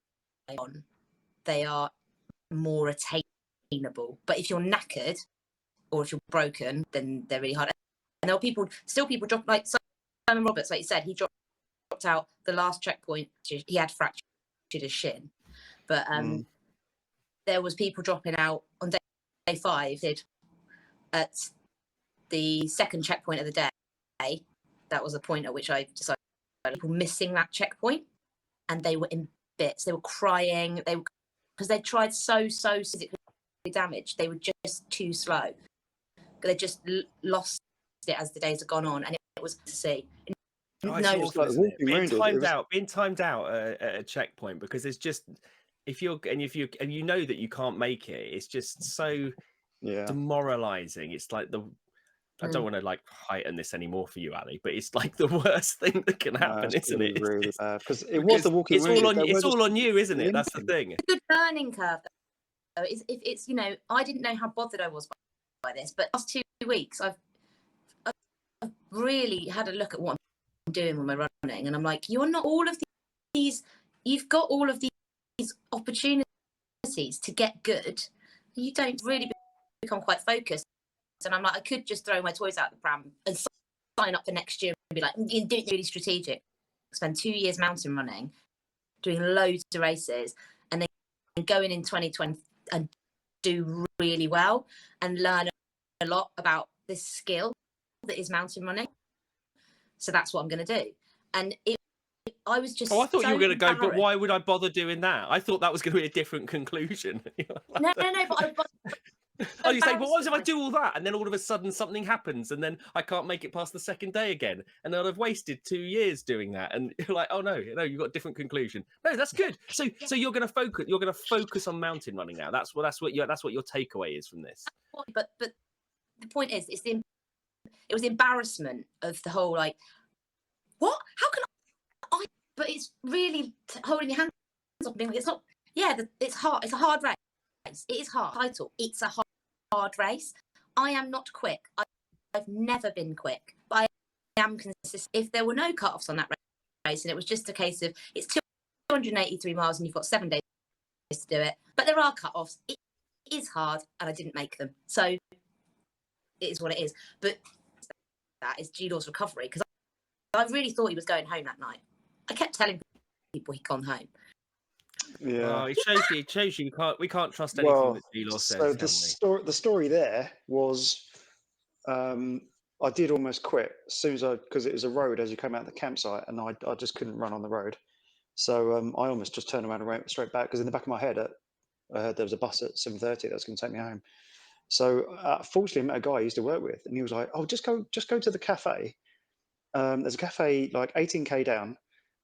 They are more attainable. But if you're knackered or if you're broken, then they're really hard. And there are people drop, like Simon Roberts, like you said, he dropped out the last checkpoint. He had fractured his shin. But there was people dropping out on day 5 at the second checkpoint of the day. That was the point at which I decided people missing that checkpoint, and they were in bits. They were crying. Because they tried so physically damaged. They were just too slow. They just lost it as the days have gone on, and it was to see. Oh, it's awful, isn't it? Being timed out at a checkpoint, because it's just if you know that you can't make it, it's just so demoralizing. It's like I don't want to like heighten this anymore for you, Ali, but it's like the worst thing that can happen, isn't it? Really bad, because it was the walking. It's all on you, isn't it? That's the thing. It's a good learning curve, though. If it's I didn't know how bothered I was by this, but last 2 weeks I've really had a look at what I'm doing with my running, and I'm like, you're not all of these. You've got all of these opportunities to get good. You don't really become quite focused. And I'm like, I could just throw my toys out the pram and sign up for next year and be like, do it really strategic. Spend 2 years mountain running, doing loads of races, and then going in 2020 and do really well and learn a lot about this skill that is mountain running. So that's what I'm going to do. And I was just. Oh, I thought you were going to go, but why would I bother doing that? I thought that was going to be a different conclusion. No, but Oh, you say, but what if I do all that and then all of a sudden something happens and then I can't make it past the second day again, and then I've wasted 2 years doing that? And you're like, oh no, you've got a different conclusion. No, that's good. So you're going to focus on mountain running now. That's what your takeaway is from this. But the point is, it was the embarrassment of the whole, like, what? How can I? But it's really holding your hands up and being like, it's not. Yeah, it's hard. It's a hard race. It is hard. Title. It's a hard race. I am not quick. I've never been quick, but I am consistent. If there were no cut-offs on that race, and it was just a case of it's 283 miles and you've got 7 days to do it, but there are cut-offs. It is hard, and I didn't make them, so it is what it is. But that is GLAW's recovery, because I really thought he was going home that night. I kept telling people he'd gone home. Yeah, it shows you we can't trust anything that GLAW says. So the story there was, I did almost quit as soon as because it was a road as you came out of the campsite, and I just couldn't run on the road. So I almost just turned around and went straight back, because in the back of my head, I heard there was a bus at 7:30 that was going to take me home. So fortunately, I met a guy I used to work with, and he was like, "Oh, just go to the cafe. There's a cafe like 18k down,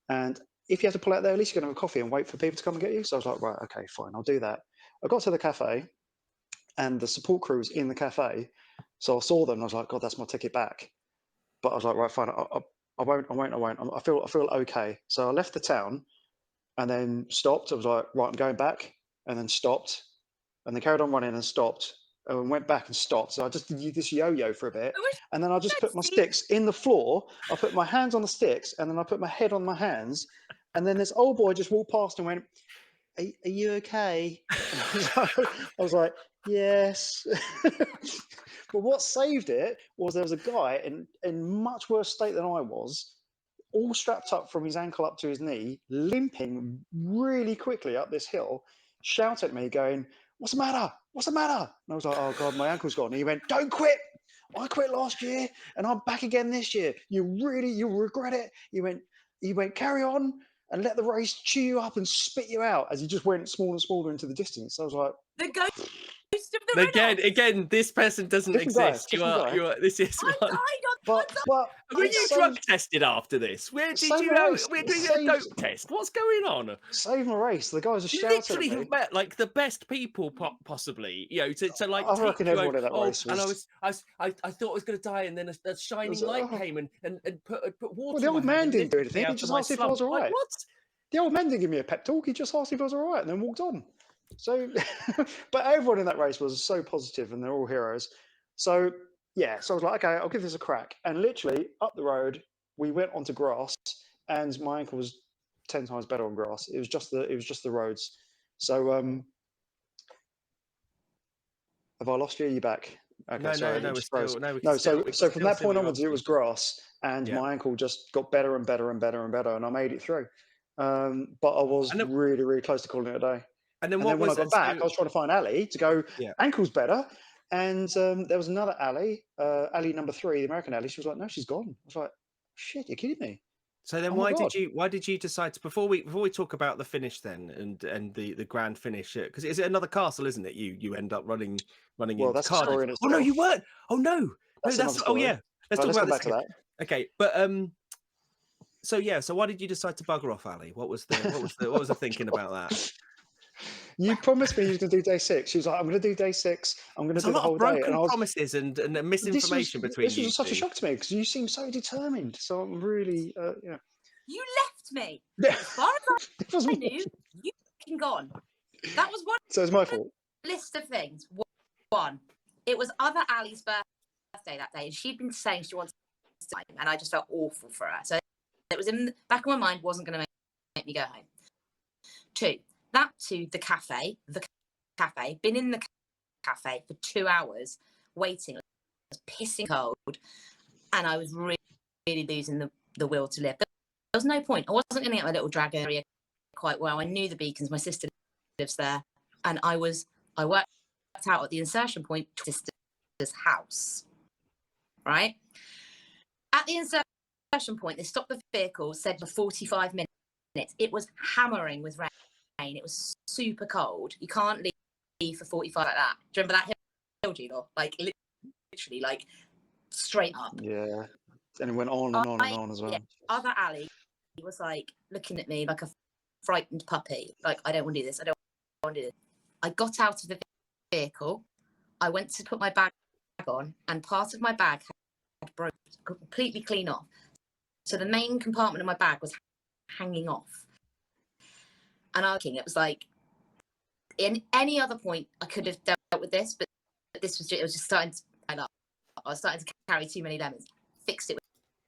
and if you have to pull out there, at least you're going to have a coffee and wait for people to come and get you." So I was like, right, okay, fine, I'll do that. I got to the cafe, and the support crew was in the cafe. So I saw them, and I was like, God, that's my ticket back. But I was like, right, fine, I won't. I feel okay. So I left the town, and then stopped. I was like, right, I'm going back, and then stopped, and then carried on running and stopped, and went back and stopped. So I just did this yo-yo for a bit, and then I just put my sticks in the floor. I put my hands on the sticks, and then I put my head on my hands, and then this old boy just walked past and went, are you okay? I was like, yes. But what saved it was there was a guy in much worse state than I was, all strapped up from his ankle up to his knee, limping really quickly up this hill, shouted at me going, what's the matter? What's the matter? And I was like, oh God, my ankle's gone. And he went, don't quit. I quit last year and I'm back again this year. You'll regret it. He went, carry on and let the race chew you up and spit you out, as he just went smaller and smaller into the distance. So I was like, the ghost of the again, this person doesn't exist. You are. This is one. But were you drug tested after this? Where did you go? We're doing a dope test. What's going on? Save my race. The guys are shouting. You literally have met like the best people, possibly. To like. I reckon everyone in that race and I thought I was going to die, and then a shining light came and put water. Well, the old man didn't do anything. He just asked if I was all right. What? The old man didn't give me a pep talk. He just asked if I was all right, and then walked on. So, but everyone in that race was so positive, and they're all heroes. So yeah, so I was like, okay, I'll give this a crack. And literally up the road, we went onto grass, and my ankle was 10 times better on grass. It was just the roads. So have I lost you? Are you back? Okay, no, sorry, no, so from that point onwards, it was grass, and my ankle just got better and better and better and better, and I made it through. But I was really, really close to calling it a day. And then when I got back, I was trying to find Allie to go, ankle's better. And there was another Allie, Allie number 3, the American Allie. She was like, no, she's gone. I was like, shit, you're kidding me. So then, Oh my why did you decide to before we talk about the finish then and the grand finish? Because is it another castle, isn't it? You end up running Well, into that's a Cardiff. story in Oh no, itself. you weren't. Oh no, That's another oh story. yeah. Let's talk Let's about go back to that. Okay, but so why did you decide to bugger off, Ali? What was the thinking about that? You promised me you was going to do day 6. She was like, I'm going to do day 6. I'm going to There's a do the lot whole of day. broken And I was, promises and misinformation between this you was such a two. shock to me because you seem so determined. So I'm really, yeah. You left me. Yeah. As far as It wasn't I knew, you fucking gone. That was one So it's my fault. list of things. One, it was other Ali's birthday that day, and she'd been saying she wanted to, and I just felt awful for her. So it was in the back of my mind, wasn't going to make me go home. 2, that to the cafe, been in the cafe for 2 hours waiting. It was pissing cold, and I was really, really losing the will to live. There was no point. I wasn't going to get my little drag area quite well. I knew the beacons. My sister lives there, and I worked out at the insertion point to my sister's house. Right at the insertion point, they stopped the vehicle. Said for 45 minutes. It was hammering with rain. It was super cold. You can't leave for 45 like that. Do you remember that hill, Gino? Like literally, like straight up. Yeah. And it went on and on and on as well. Yeah, other Ali was like looking at me like a frightened puppy. Like, I don't want to do this. I don't want to do this. I got out of the vehicle. I went to put my bag on, and part of my bag had broken completely clean off. So the main compartment of my bag was hanging off. And it was like, in any other point, I could have dealt with this, but it was just starting to, I was starting to carry too many lemons. Fixed it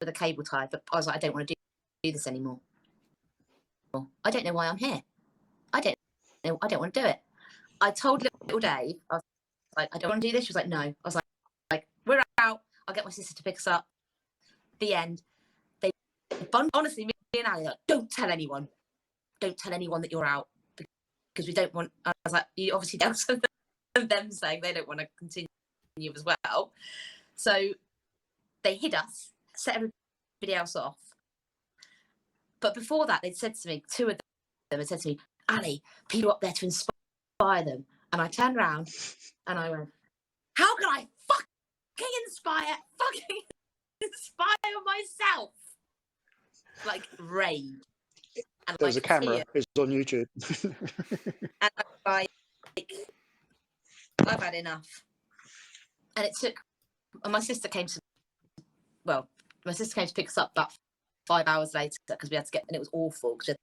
with a cable tie, but I was like, I don't want to do this anymore. I don't know why I'm here. I don't want to do it. I told little Dave, I was like, I don't want to do this. She was like, no. I was like, we're out. I'll get my sister to pick us up. The end. They honestly, me and Ali, like, don't tell anyone. Don't tell anyone that you're out, because we don't want. I was like, you obviously don't. Them saying they don't want to continue as well. So they hid us, set everybody else off. But before that, they'd said to me, 2 of them had said to me, Ali, people up there to inspire them. And I turned around and I went, how can I fucking inspire myself? Like rage. And There's a camera. It's on YouTube. And I'm like, I've had enough. And my sister came to pick us up about 5 hours later, because we had to get, and it was awful because we had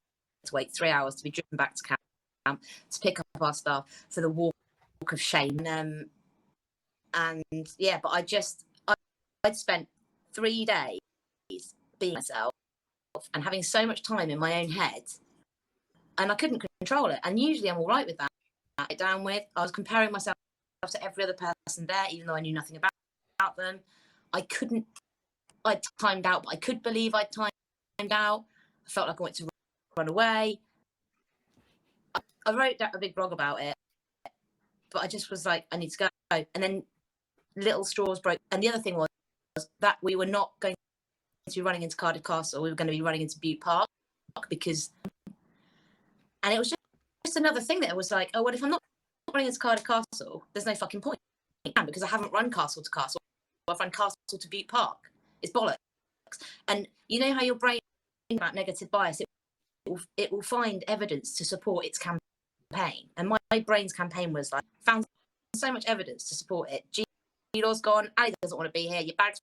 to wait 3 hours to be driven back to camp to pick up our stuff for the walk of shame. And yeah, but I'd spent 3 days being myself and having so much time in my own head, and I couldn't control it. And usually I'm all right with that. I was comparing myself to every other person there, even though I knew nothing about them. I'd timed out, but I could believe I'd timed out. I felt like I wanted to run away. I wrote a big blog about it, but I just was like, I need to go. And then little straws broke. And the other thing was that we were not going to be running into Cardiff Castle. We were going to be running into Butte Park, and it was just another thing that was like, oh, well, if I'm not running into Cardiff Castle, there's no fucking point, because I haven't run castle to castle. I've run castle to Butte Park. It's bollocks. And you know how your brain about negative bias, it will find evidence to support its campaign. And my brain's campaign was like, found so much evidence to support it. GLAW's gone. Ali doesn't want to be here. Your bag's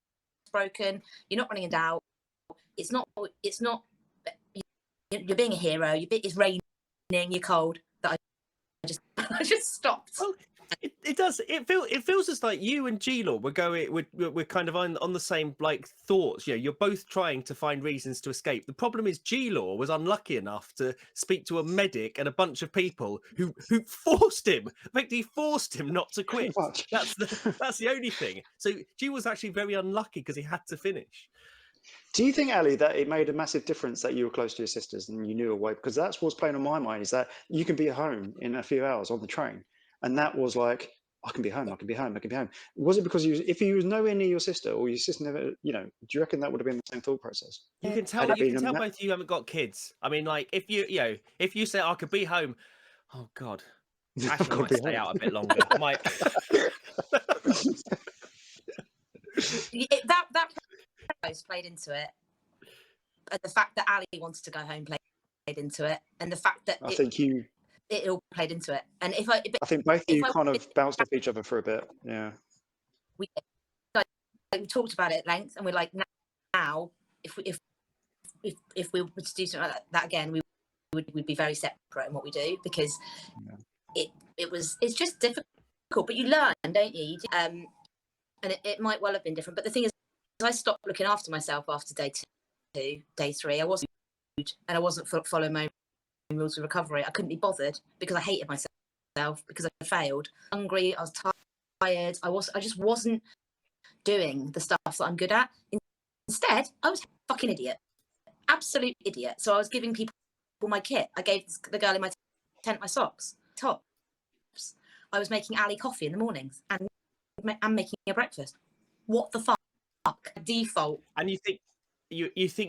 broken. You're not running a doubt. It's not. You're being a hero. It's raining. You're cold. That I just stopped. Well, it does. It feels as like you and GLAW we're kind of on the same like thoughts. You know, you're both trying to find reasons to escape. The problem is GLAW was unlucky enough to speak to a medic and a bunch of people who effectively forced him not to quit. That's the only thing. So G was actually very unlucky because he had to finish. Do you think, Ali, that it made a massive difference that you were close to your sisters and you knew a way? Because that's what's playing on my mind, is that you can be at home in a few hours on the train. And that was like, I can be home. I can be home. I can be home. Was it because if you was nowhere near your sister, or your sister never, you know, do you reckon that would have been the same thought process? You can tell. You can tell both of you haven't got kids. I mean, like if you say I could be home, oh God, actually I might stay out a bit longer. Might. that post played into it, and the fact that Allie wanted to go home played into it, and the fact that it all played into it. And I think both of you kind of bounced off each other for a bit. Yeah. We talked about it at length, and we're like, now if we were to do something like that again, we'd be very separate in what we do, because it's just difficult. But you learn, don't you? And it might well have been different. But the thing is, I stopped looking after myself after day 2, day 3. I wasn't and I wasn't following my rules of recovery. I couldn't be bothered because I hated myself, because I failed. Hungry, I was tired. I just wasn't doing the stuff that I'm good at. Instead, I was a fucking idiot, absolute idiot. So I was giving people my kit. I gave the girl in my tent my socks, tops. I was making Allie coffee in the mornings and making her breakfast. What the fuck? Default. And you think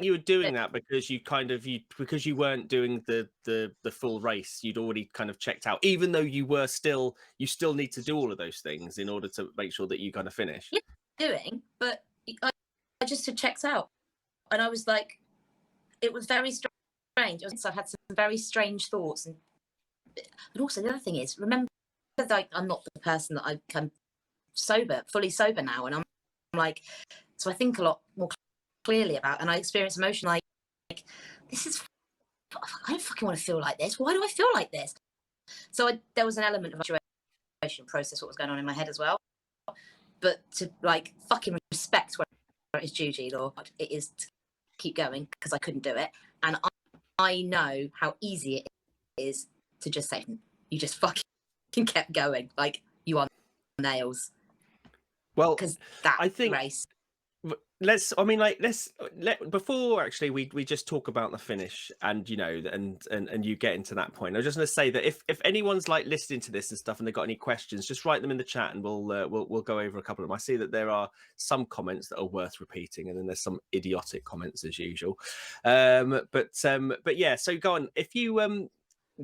you were doing that because because you weren't doing the full race. You'd already kind of checked out, even though you still need to do all of those things in order to make sure that you kind of finish. Yeah, doing, but I just had checked out, and I was like, it was very strange. I've had some very strange thoughts, and also the other thing is, remember, like, I'm not the person that I'm fully sober now, and I'm like, so I think a lot more clearly about, and I experience emotion like this is, I don't fucking want to feel like this. Why do I feel like this? So there was an element of evaluation process, what was going on in my head as well. But to like fucking respect where it is due, GLAW, it is to keep going, because I couldn't do it, and I know how easy it is to just say, you just fucking kept going, like you are nails. Well, because that I think race. Before actually we just talk about the finish, and you know, and you get into that point. I was just going to say that if anyone's like listening to this and stuff and they've got any questions, just write them in the chat, and we'll go over a couple of them. I see that there are some comments that are worth repeating, and then there's some idiotic comments as usual. But yeah, so go on. If you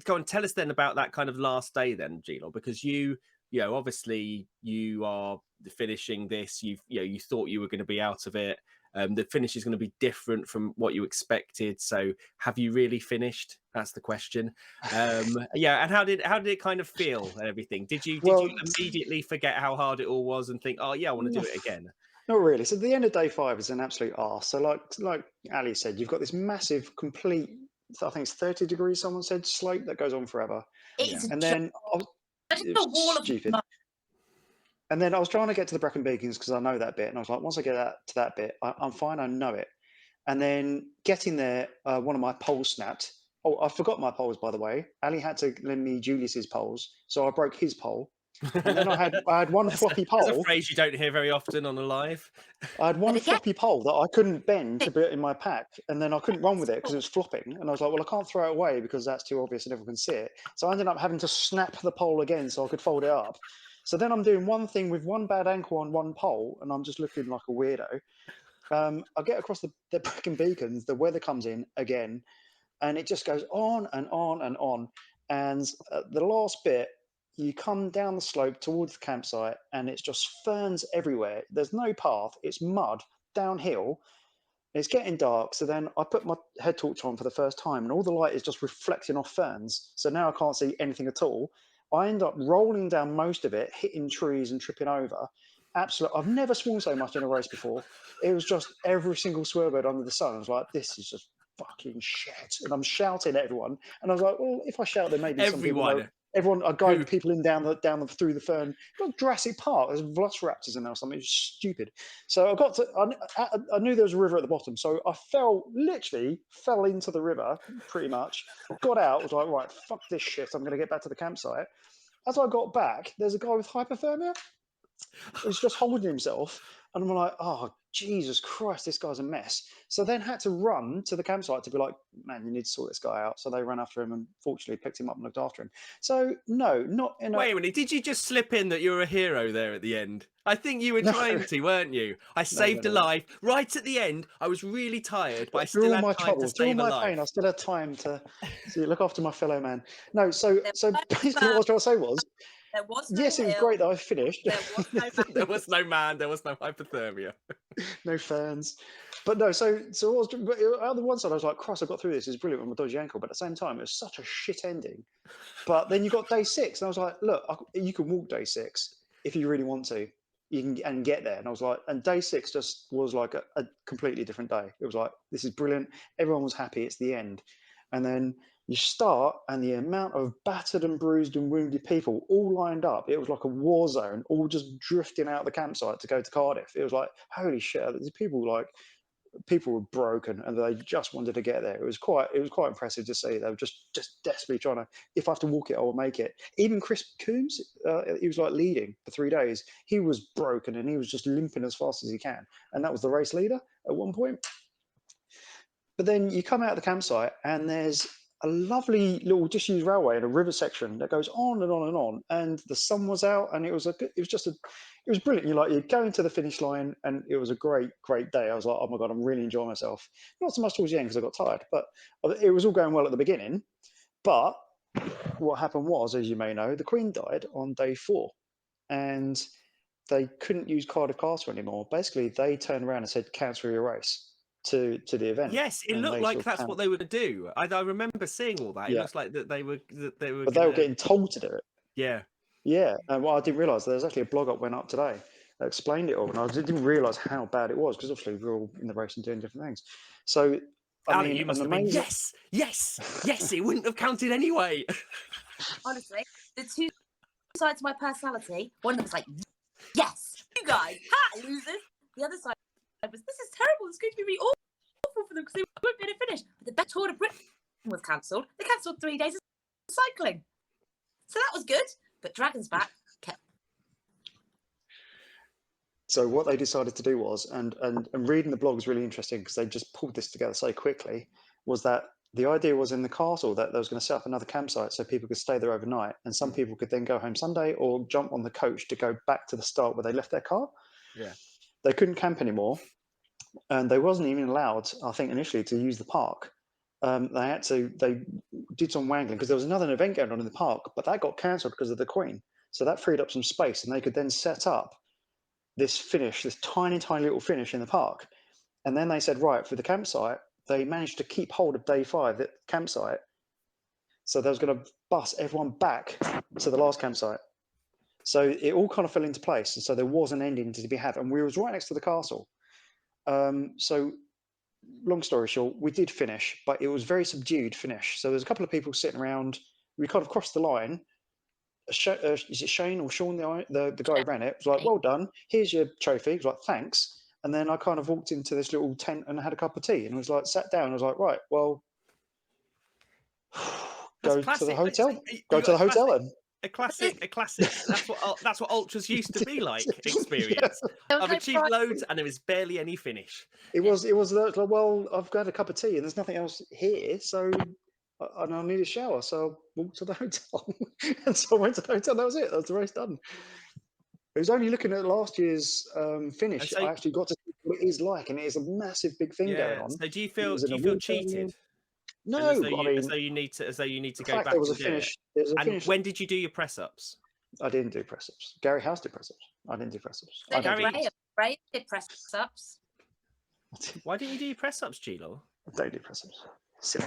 go and tell us then about that kind of last day then, GLAW, because you know, obviously you are finishing this. You thought you were going to be out of it. The finish is going to be different from what you expected. So have you really finished? That's the question. Yeah. And how did it kind of feel and everything? Did you immediately forget how hard it all was and think, oh yeah, I want to do it again? Not really. So the end of day 5 is an absolute arse. So like Ali said, you've got this massive, complete, I think it's 30 degrees, someone said, slope that goes on forever. And then stupid. And then I was trying to get to the Brecon Beacons because I know that bit, and I was like, once I get to that bit, I'm fine. I know it. And then getting there, one of my poles snapped. Oh, I forgot my poles, by the way. Ali had to lend me Julius's poles, so I broke his pole. And then I had one floppy pole. That's a phrase you don't hear very often on a live. I had one floppy pole that I couldn't bend to put in my pack, and then I couldn't run with it because it was flopping. And I was like, well, I can't throw it away because that's too obvious and everyone can see it. So I ended up having to snap the pole again so I could fold it up. So then I'm doing one thing with one bad ankle on one pole, and I'm just looking like a weirdo. I get across the Brecon Beacons, the weather comes in again, and it just goes on and on and on. And the last bit, you come down the slope towards the campsite, and it's just ferns everywhere. There's no path. It's mud, downhill. It's getting dark. So then I put my head torch on for the first time, and all the light is just reflecting off ferns. So now I can't see anything at all. I end up rolling down most of it, hitting trees and tripping over. Absolutely. I've never swung so much in a race before. It was just every single swear word under the sun. I was like, this is just fucking shit. And I'm shouting at everyone. And I was like, well, if I shout, then maybe some people know. Everyone, I guide people in through the fern. Got Jurassic Park. There's velociraptors in there or something. It's stupid. So I knew there was a river at the bottom. So I literally fell into the river, pretty much. Got out. Was like, right, fuck this shit. I'm going to get back to the campsite. As I got back, there's a guy with hypothermia. He's just holding himself. And I'm like, oh, Jesus Christ, this guy's a mess. So then had to run to the campsite to be like, man, you need to sort this guy out. So they ran after him and fortunately picked him up and looked after him. So no, not in a... Wait a minute, did you just slip in that you're a hero there at the end? I think you were trying to, weren't you? I saved a life. Right at the end, I was really tired, but I still had time to save a life. Pain, I still had time to look after my fellow man. No, so basically what I was trying to say was, there was no yes, it was great that I finished. There was no man. There was no hypothermia. No fans. But no, so what was, on the one side, I was like, Christ, I got through this. It's brilliant with my dodgy ankle. But at the same time, it was such a shit ending. But then you got day 6. And I was like, look, you can walk day 6 if you really want to. You can and get there. And I was like, and day 6 just was like a completely different day. It was like, this is brilliant. Everyone was happy. It's the end. And then you start, and the amount of battered and bruised and wounded people all lined up, it was like a war zone, all just drifting out of the campsite to go to Cardiff. It was like, holy shit, these people were broken and they just wanted to get there. It was quite impressive to see. They were just desperately trying to, if I have to walk it, I will make it. Even Chris Coombs, he was like leading for 3 days. He was broken and he was just limping as fast as he can. And that was the race leader at one point. But then you come out of the campsite and there's a lovely little disused railway and a river section that goes on and on and on. And the sun was out, and it was brilliant. You're going to the finish line, and it was a great day. I was like, oh my God, I'm really enjoying myself. Not so much towards the end because I got tired, but it was all going well at the beginning. But what happened was, as you may know, the Queen died on day 4, and they couldn't use Cardiff Castle anymore. Basically, they turned around and said, cancel your race to the event. Yes, it looked like that's what they were to do. I remember seeing all that. It looks like that they were. But they were getting told to do it. Yeah. Yeah, and I didn't realise there's actually a blog up went up today that explained it all, and I didn't realise how bad it was because obviously we're all in the race and doing different things. So, Allie, you must have been yes. It wouldn't have counted anyway. Honestly, the two sides of my personality. One of them was like, yes, you guys, ha, losers. The other side was, this is terrible. It's going to be really awful for them because they won't be able to finish. But the best Tour de Britain was cancelled. They cancelled 3 days of cycling, so that was good. But Dragon's Back kept. So what they decided to do was, and reading the blog was really interesting because they just pulled this together so quickly, was that the idea was in the castle that they was going to set up another campsite so people could stay there overnight, and some people could then go home Sunday or jump on the coach to go back to the start where they left their car. Yeah. They couldn't camp anymore, and they wasn't even allowed, I think, initially to use the park. They did some wangling because there was another event going on in the park, but that got cancelled because of the Queen. So that freed up some space, and they could then set up this tiny little finish in the park. And then they said, right, for the campsite, they managed to keep hold of day 5 at the campsite. So they was going to bus everyone back to the last campsite. So it all kind of fell into place. And so there was an ending to be had. And we was right next to the castle. So long story short, we did finish, but it was a very subdued finish. So there's a couple of people sitting around. We kind of crossed the line. Is it Shane or Sean, the guy who ran it, was like, well done. Here's your trophy. He was like, thanks. And then I kind of walked into this little tent and had a cup of tea and was like, sat down. I was like, right, well, go to the hotel. Go to the hotel then. A classic. That's what ultras used to be like. Experience. Yeah. I've achieved loads, and there was barely any finish. It was like, well, I've got a cup of tea, and there's nothing else here, so I need a shower, so I walked to the hotel, and so I went to the hotel. That was it. That was the race done. It was only looking at last year's finish. I actually got to see what it is like, and it is a massive big thing going on. So do you feel cheated? No, as though you need to go back. There was a finish. And when did you do your press ups? I didn't do press ups. Gary House did press ups. I didn't do press ups. Ray did press ups. Why didn't you do your press ups, G-Law? I don't do press ups. Silly.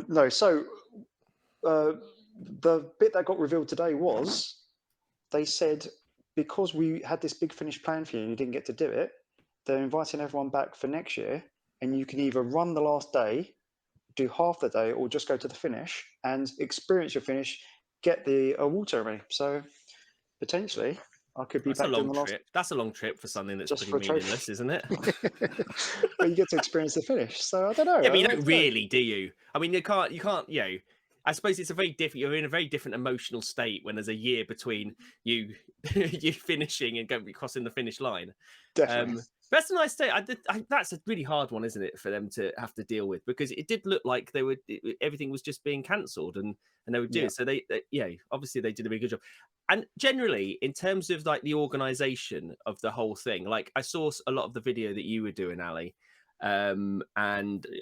No. So the bit that got revealed today was they said because we had this big finish plan for you and you didn't get to do it, they're inviting everyone back for next year, and you can either run the last day, do half the day, or just go to the finish and experience your finish, get the award ceremony. So potentially I could be back doing the last. That's a long trip for something that's just pretty meaningless, isn't it? But you get to experience the finish. So I don't know. Yeah, but you don't really, do you? I mean, you can't. I suppose it's a very different. You're in a very different emotional state when there's a year between you you finishing and going crossing the finish line. Definitely. That's a nice day. That's a really hard one, isn't it, for them to have to deal with, because it did look like everything was just being cancelled and they would do it. So they obviously they did a really good job. And generally, in terms of like the organisation of the whole thing, like I saw a lot of the video that you were doing, Allie, and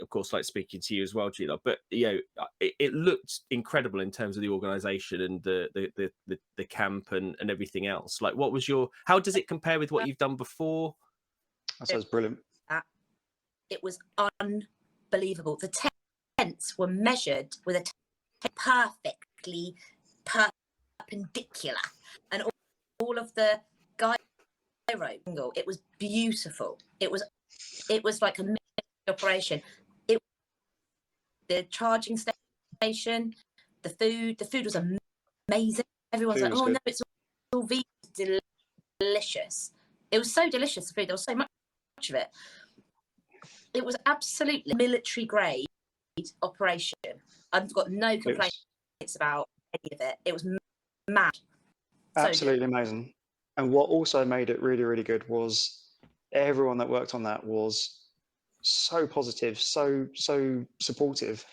of course, like speaking to you as well, Gila. But it looked incredible in terms of the organisation and the camp and everything else. Like, what was how does it compare with what you've done before? That sounds brilliant. It was unbelievable. The tents were measured with a perfectly perpendicular, and all of the gyro angle. It was beautiful. It was like a mini operation. The charging station, the food was amazing. Everyone's like, oh no, it's all vegan, delicious. It was so delicious, the food. There was so much of it. It was absolutely military grade operation. I've got no complaints about any of it. It was mad. Absolutely amazing. And what also made it really, really good was everyone that worked on that was so positive, so supportive.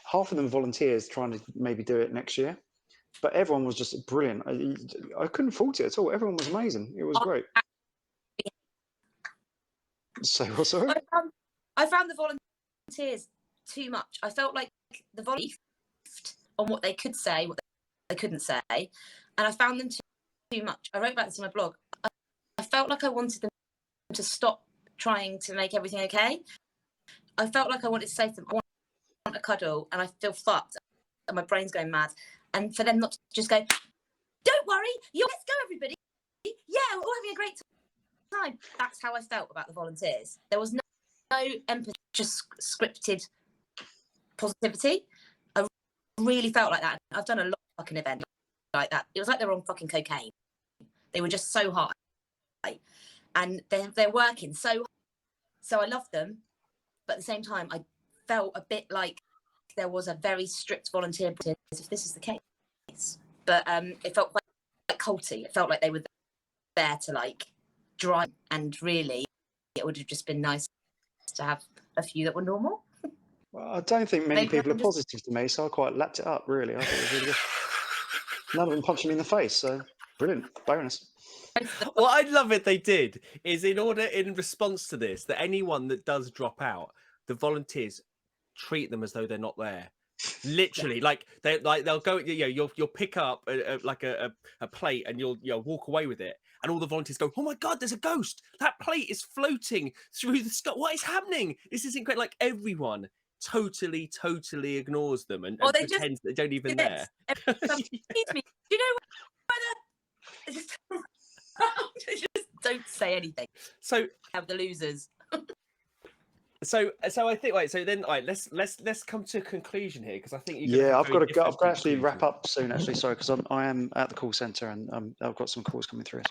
Half of them volunteers trying to maybe do it next year, but everyone was just brilliant. I couldn't fault it at all. Everyone was amazing. It was great. So what, sorry? I found the volunteers too much. I felt like the volunteers on what they could say, what they couldn't say, and I found them too much. I wrote about this in my blog. I felt like I wanted them to stop trying to make everything okay. I felt like I wanted to say to them, I want a cuddle, and I feel fucked, and my brain's going mad. And for them not to just go, don't worry, let's go, everybody. Yeah, we're all having a great time. That's how I felt about the volunteers. There was no empathy, just scripted positivity. I really felt like that. I've done a lot of fucking events like that. It was like they were on fucking cocaine. They were just so high, and they're working so hard. So I loved them, but at the same time, I felt a bit like there was a very strict volunteer if this is the case. But it felt quite culty. It felt like they were there to like drive, and really, it would have just been nice to have a few that were normal. Well, I don't think many people are positive to me, so I quite lapped it up, really. I thought it was really good. None of them punched me in the face, so brilliant. Bonus. What I love it they did is in response to this, that anyone that does drop out, the volunteers treat them as though they're not there. Literally, like they'll go, you'll pick up a plate and you'll walk away with it, and all the volunteers go, oh my god, there's a ghost, that plate is floating through the sky, what is happening, this is incredible. Like everyone totally ignores them and pretends they don't even there. Excuse me, do you know whether just don't say anything. So have the losers. So I think let's come to a conclusion here, because I think I've got to go. I've got to actually wrap up soon. Actually, sorry, because I am at the call centre and I've got some calls coming through.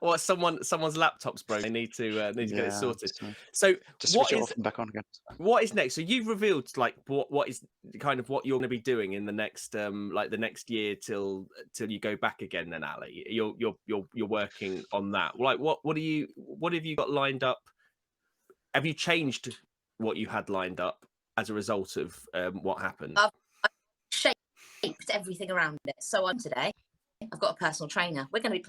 Well, someone's laptop's broken. They need to get it sorted. So just switch it off and back on again. What is next? So you've revealed like what is kind of what you're going to be doing in the next the next year till you go back again. Then, Allie, you're working on that. Like what have you got lined up? Have you changed what you had lined up as a result of what happened? I've shaped everything around it. So today, I've got a personal trainer. We're going to be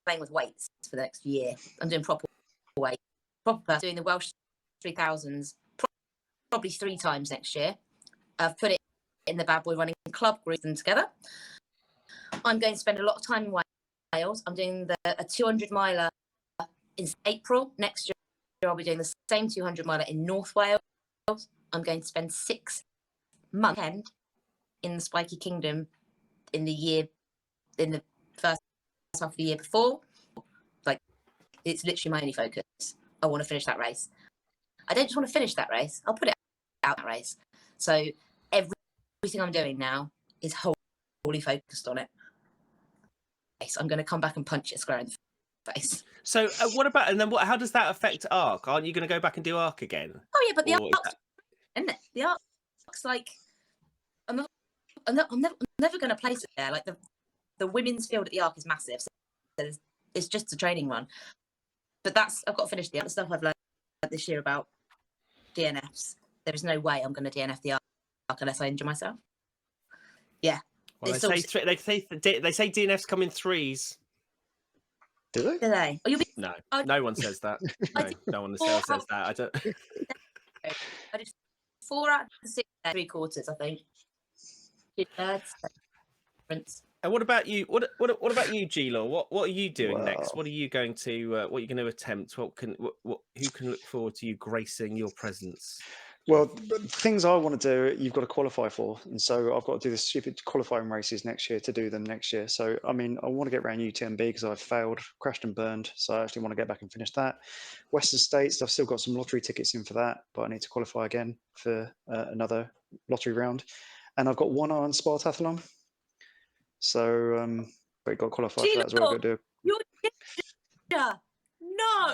playing with weights for the next year. I'm doing proper weight, doing the Welsh 3000s probably 3 times next year. I've put it in the Bad Boy Running Club, grouped them together. I'm going to spend a lot of time in Wales. I'm doing a 200 miler in April next year. I'll be doing the same 200 miler in North Wales. I'm going to spend 6 months in the Spiky Kingdom in the first half of the year before. Like, it's literally my only focus. I want to finish that race. I don't just want to finish that race. I'll put it out that race. So everything I'm doing now is wholly focused on it. I'm going to come back and punch it square in the face. So what about, and then how does that affect ARC? Aren't you going to go back and do ARC again? Oh yeah, but the ARC's, isn't it? The ARC's like another I'm never going to place it there. Like the women's field at the Arc is massive, so it's just a training run. But I've got to finish the other stuff I've learned this year about DNFs. There is no way I'm going to DNF the Arc unless I injure myself. Yeah. Well, they say DNFs come in threes. Do they? Do they? Oh, No one says that. No one says that. I don't. I did 4 out of 6 3/4, I think. 2/3. And what about you? What about you, GLAW? What are you doing next? Well- What are you going to attempt? Who can look forward to you gracing your presence? Well, the things I want to do, you've got to qualify for. And so I've got to do the stupid qualifying races next year to do them next year. So, I mean, I want to get around UTMB because I've failed, crashed and burned. So I actually want to get back and finish that. Western States, I've still got some lottery tickets in for that, but I need to qualify again for another lottery round. And I've got 1 eye on Spartathlon. So, but you've got to qualify for that as well. I've got to do. No.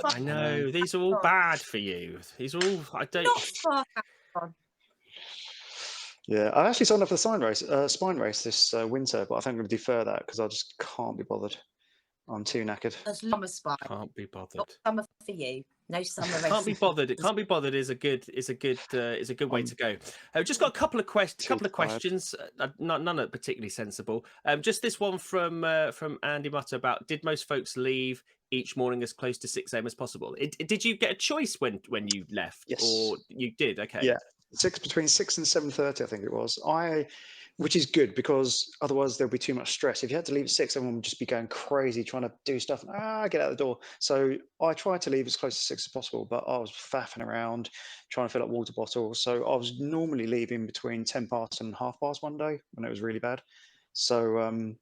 I know these are all bad for you. These are all. I don't. Not Yeah, I actually signed up for the spine race this winter, but I think I'm going to defer that because I just can't be bothered. I'm too knackered. As long as spine. Can't be bothered. Not summer for you. No summer race. Can't be bothered. It can't be bothered is a good way to go. I've just got a couple of questions. None are particularly sensible. Just this one from Andy Mutter about: did most folks leave each morning as close to 6 a.m. as possible? Did you get a choice when you left? Yes. Or you did? Okay. Yeah, between 6 and 7:30, I think it was. Which is good because otherwise there'll be too much stress. If you had to leave at 6, everyone would just be going crazy trying to do stuff. Get out the door. So I tried to leave as close to 6 as possible, but I was faffing around trying to fill up water bottles. So I was normally leaving between 10 past and 30 one day when it was really bad. So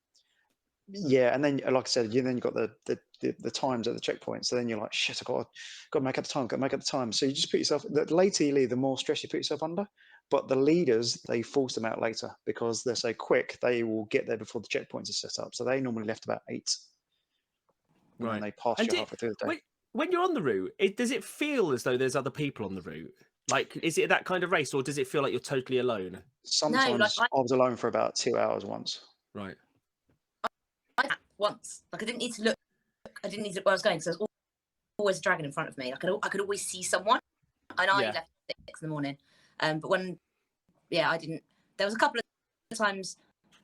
yeah, and then like I said, you've got the times at the checkpoint. So then you're like, shit, I've got to make up the time. So you just put yourself, the later you leave, the more stress you put yourself under. But the leaders, they force them out later because they're so quick, they will get there before the checkpoints are set up. So they normally left about 8. Right. And they pass you halfway through the day. When you're on the route, does it feel as though there's other people on the route? Like, is it that kind of race, or does it feel like you're totally alone? Sometimes I was alone for about 2 hours once. Right. Once. Like, I didn't need to look. I didn't need to look where I was going because there was always a dragon in front of me. I could always see someone. And I left at 6 in the morning. But when, I didn't. There was a couple of times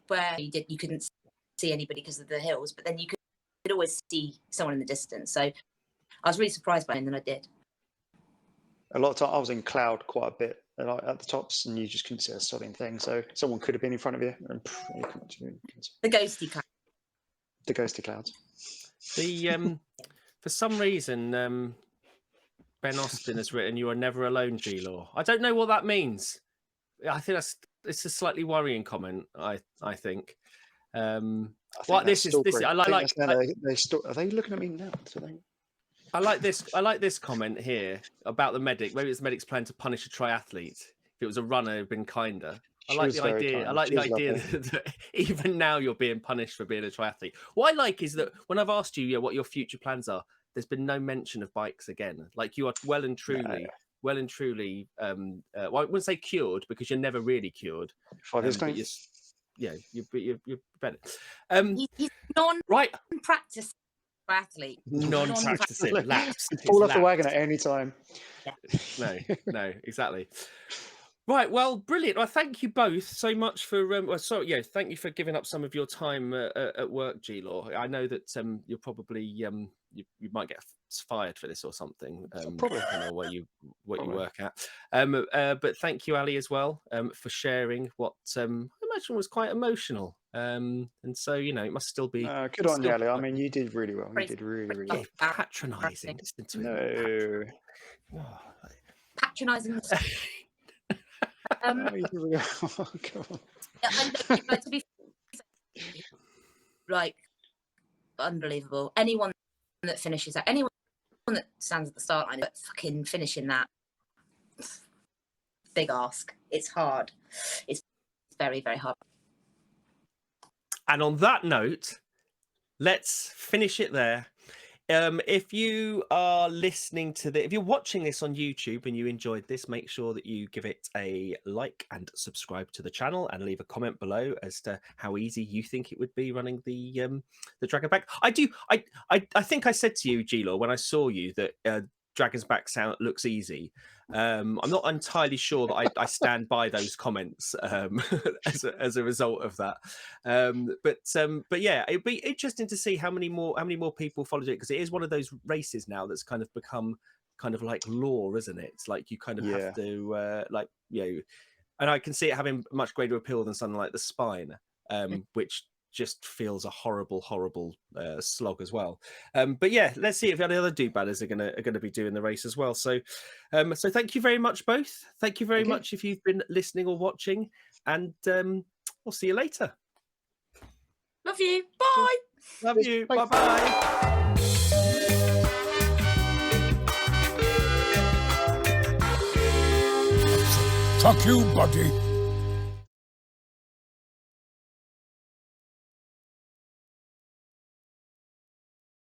where you couldn't see anybody because of the hills, but then you could always see someone in the distance. So I was really surprised by it, and then I did. A lot of time I was in cloud quite a bit at the tops, and you just couldn't see a sodding thing. So someone could have been in front of you, and you couldn't. The ghosty cloud. The ghosty clouds. For some reason, Ben Austin has written, "You are never alone, GLAW." I don't know what that means. I think it's a slightly worrying comment. I think. What this is? I like. Are they looking at me now? I like this. I like this comment here about the medic. Maybe it's the medic's plan to punish a triathlete. If it was a runner, it'd been kinder. I like the idea. I like the idea that even now you're being punished for being a triathlete. What I like is that when I've asked you, what your future plans are, there's been no mention of bikes again. Like, you are well and truly. Well and truly, well, I wouldn't say cured because you're never really cured. 5 years time. You're better. He's non-practicing athlete. Non-practicing, lapsed. Fall off the wagon at any time. Yeah. No, exactly. Right, well, brilliant. Well, thank you both so much for. Thank you for giving up some of your time at work, GLAW. I know that you're probably you might get fired for this or something. Probably. I don't know you work at. But thank you, Allie, as well, for sharing what I imagine was quite emotional. And so it must still be. Good on you, Allie. I mean, you did really well. You did really well. Patronising. Listen to No. Patronising. You did really well. Come on. And to be like unbelievable. Anyone that finishes that, anyone that stands at the start line, but fucking finishing that, big ask. It's hard. It's very, very hard. And on that note, let's finish it there. if you are listening to if you're watching this on YouTube and you enjoyed this, make sure that you give it a like and subscribe to the channel, and leave a comment below as to how easy you think it would be running the Dragon Back. I think I said to you, GLAW, when I saw you that Dragon's Back looks easy. I'm not entirely sure that I stand by those comments as a result of that. But yeah, it'd be interesting to see how many more people followed it, because it is one of those races now that's kind of become kind of like law, isn't it? It's like you kind of have to like, you know, and I can see it having much greater appeal than something like the Spine, which just feels a horrible slog as well. But yeah, let's see if any other do-badders are gonna be doing the race as well. So so thank you very much both. Thank you very much if you've been listening or watching, and we'll see you later. Love you. Bye. Love you. Bye bye. Fuck you, buddy.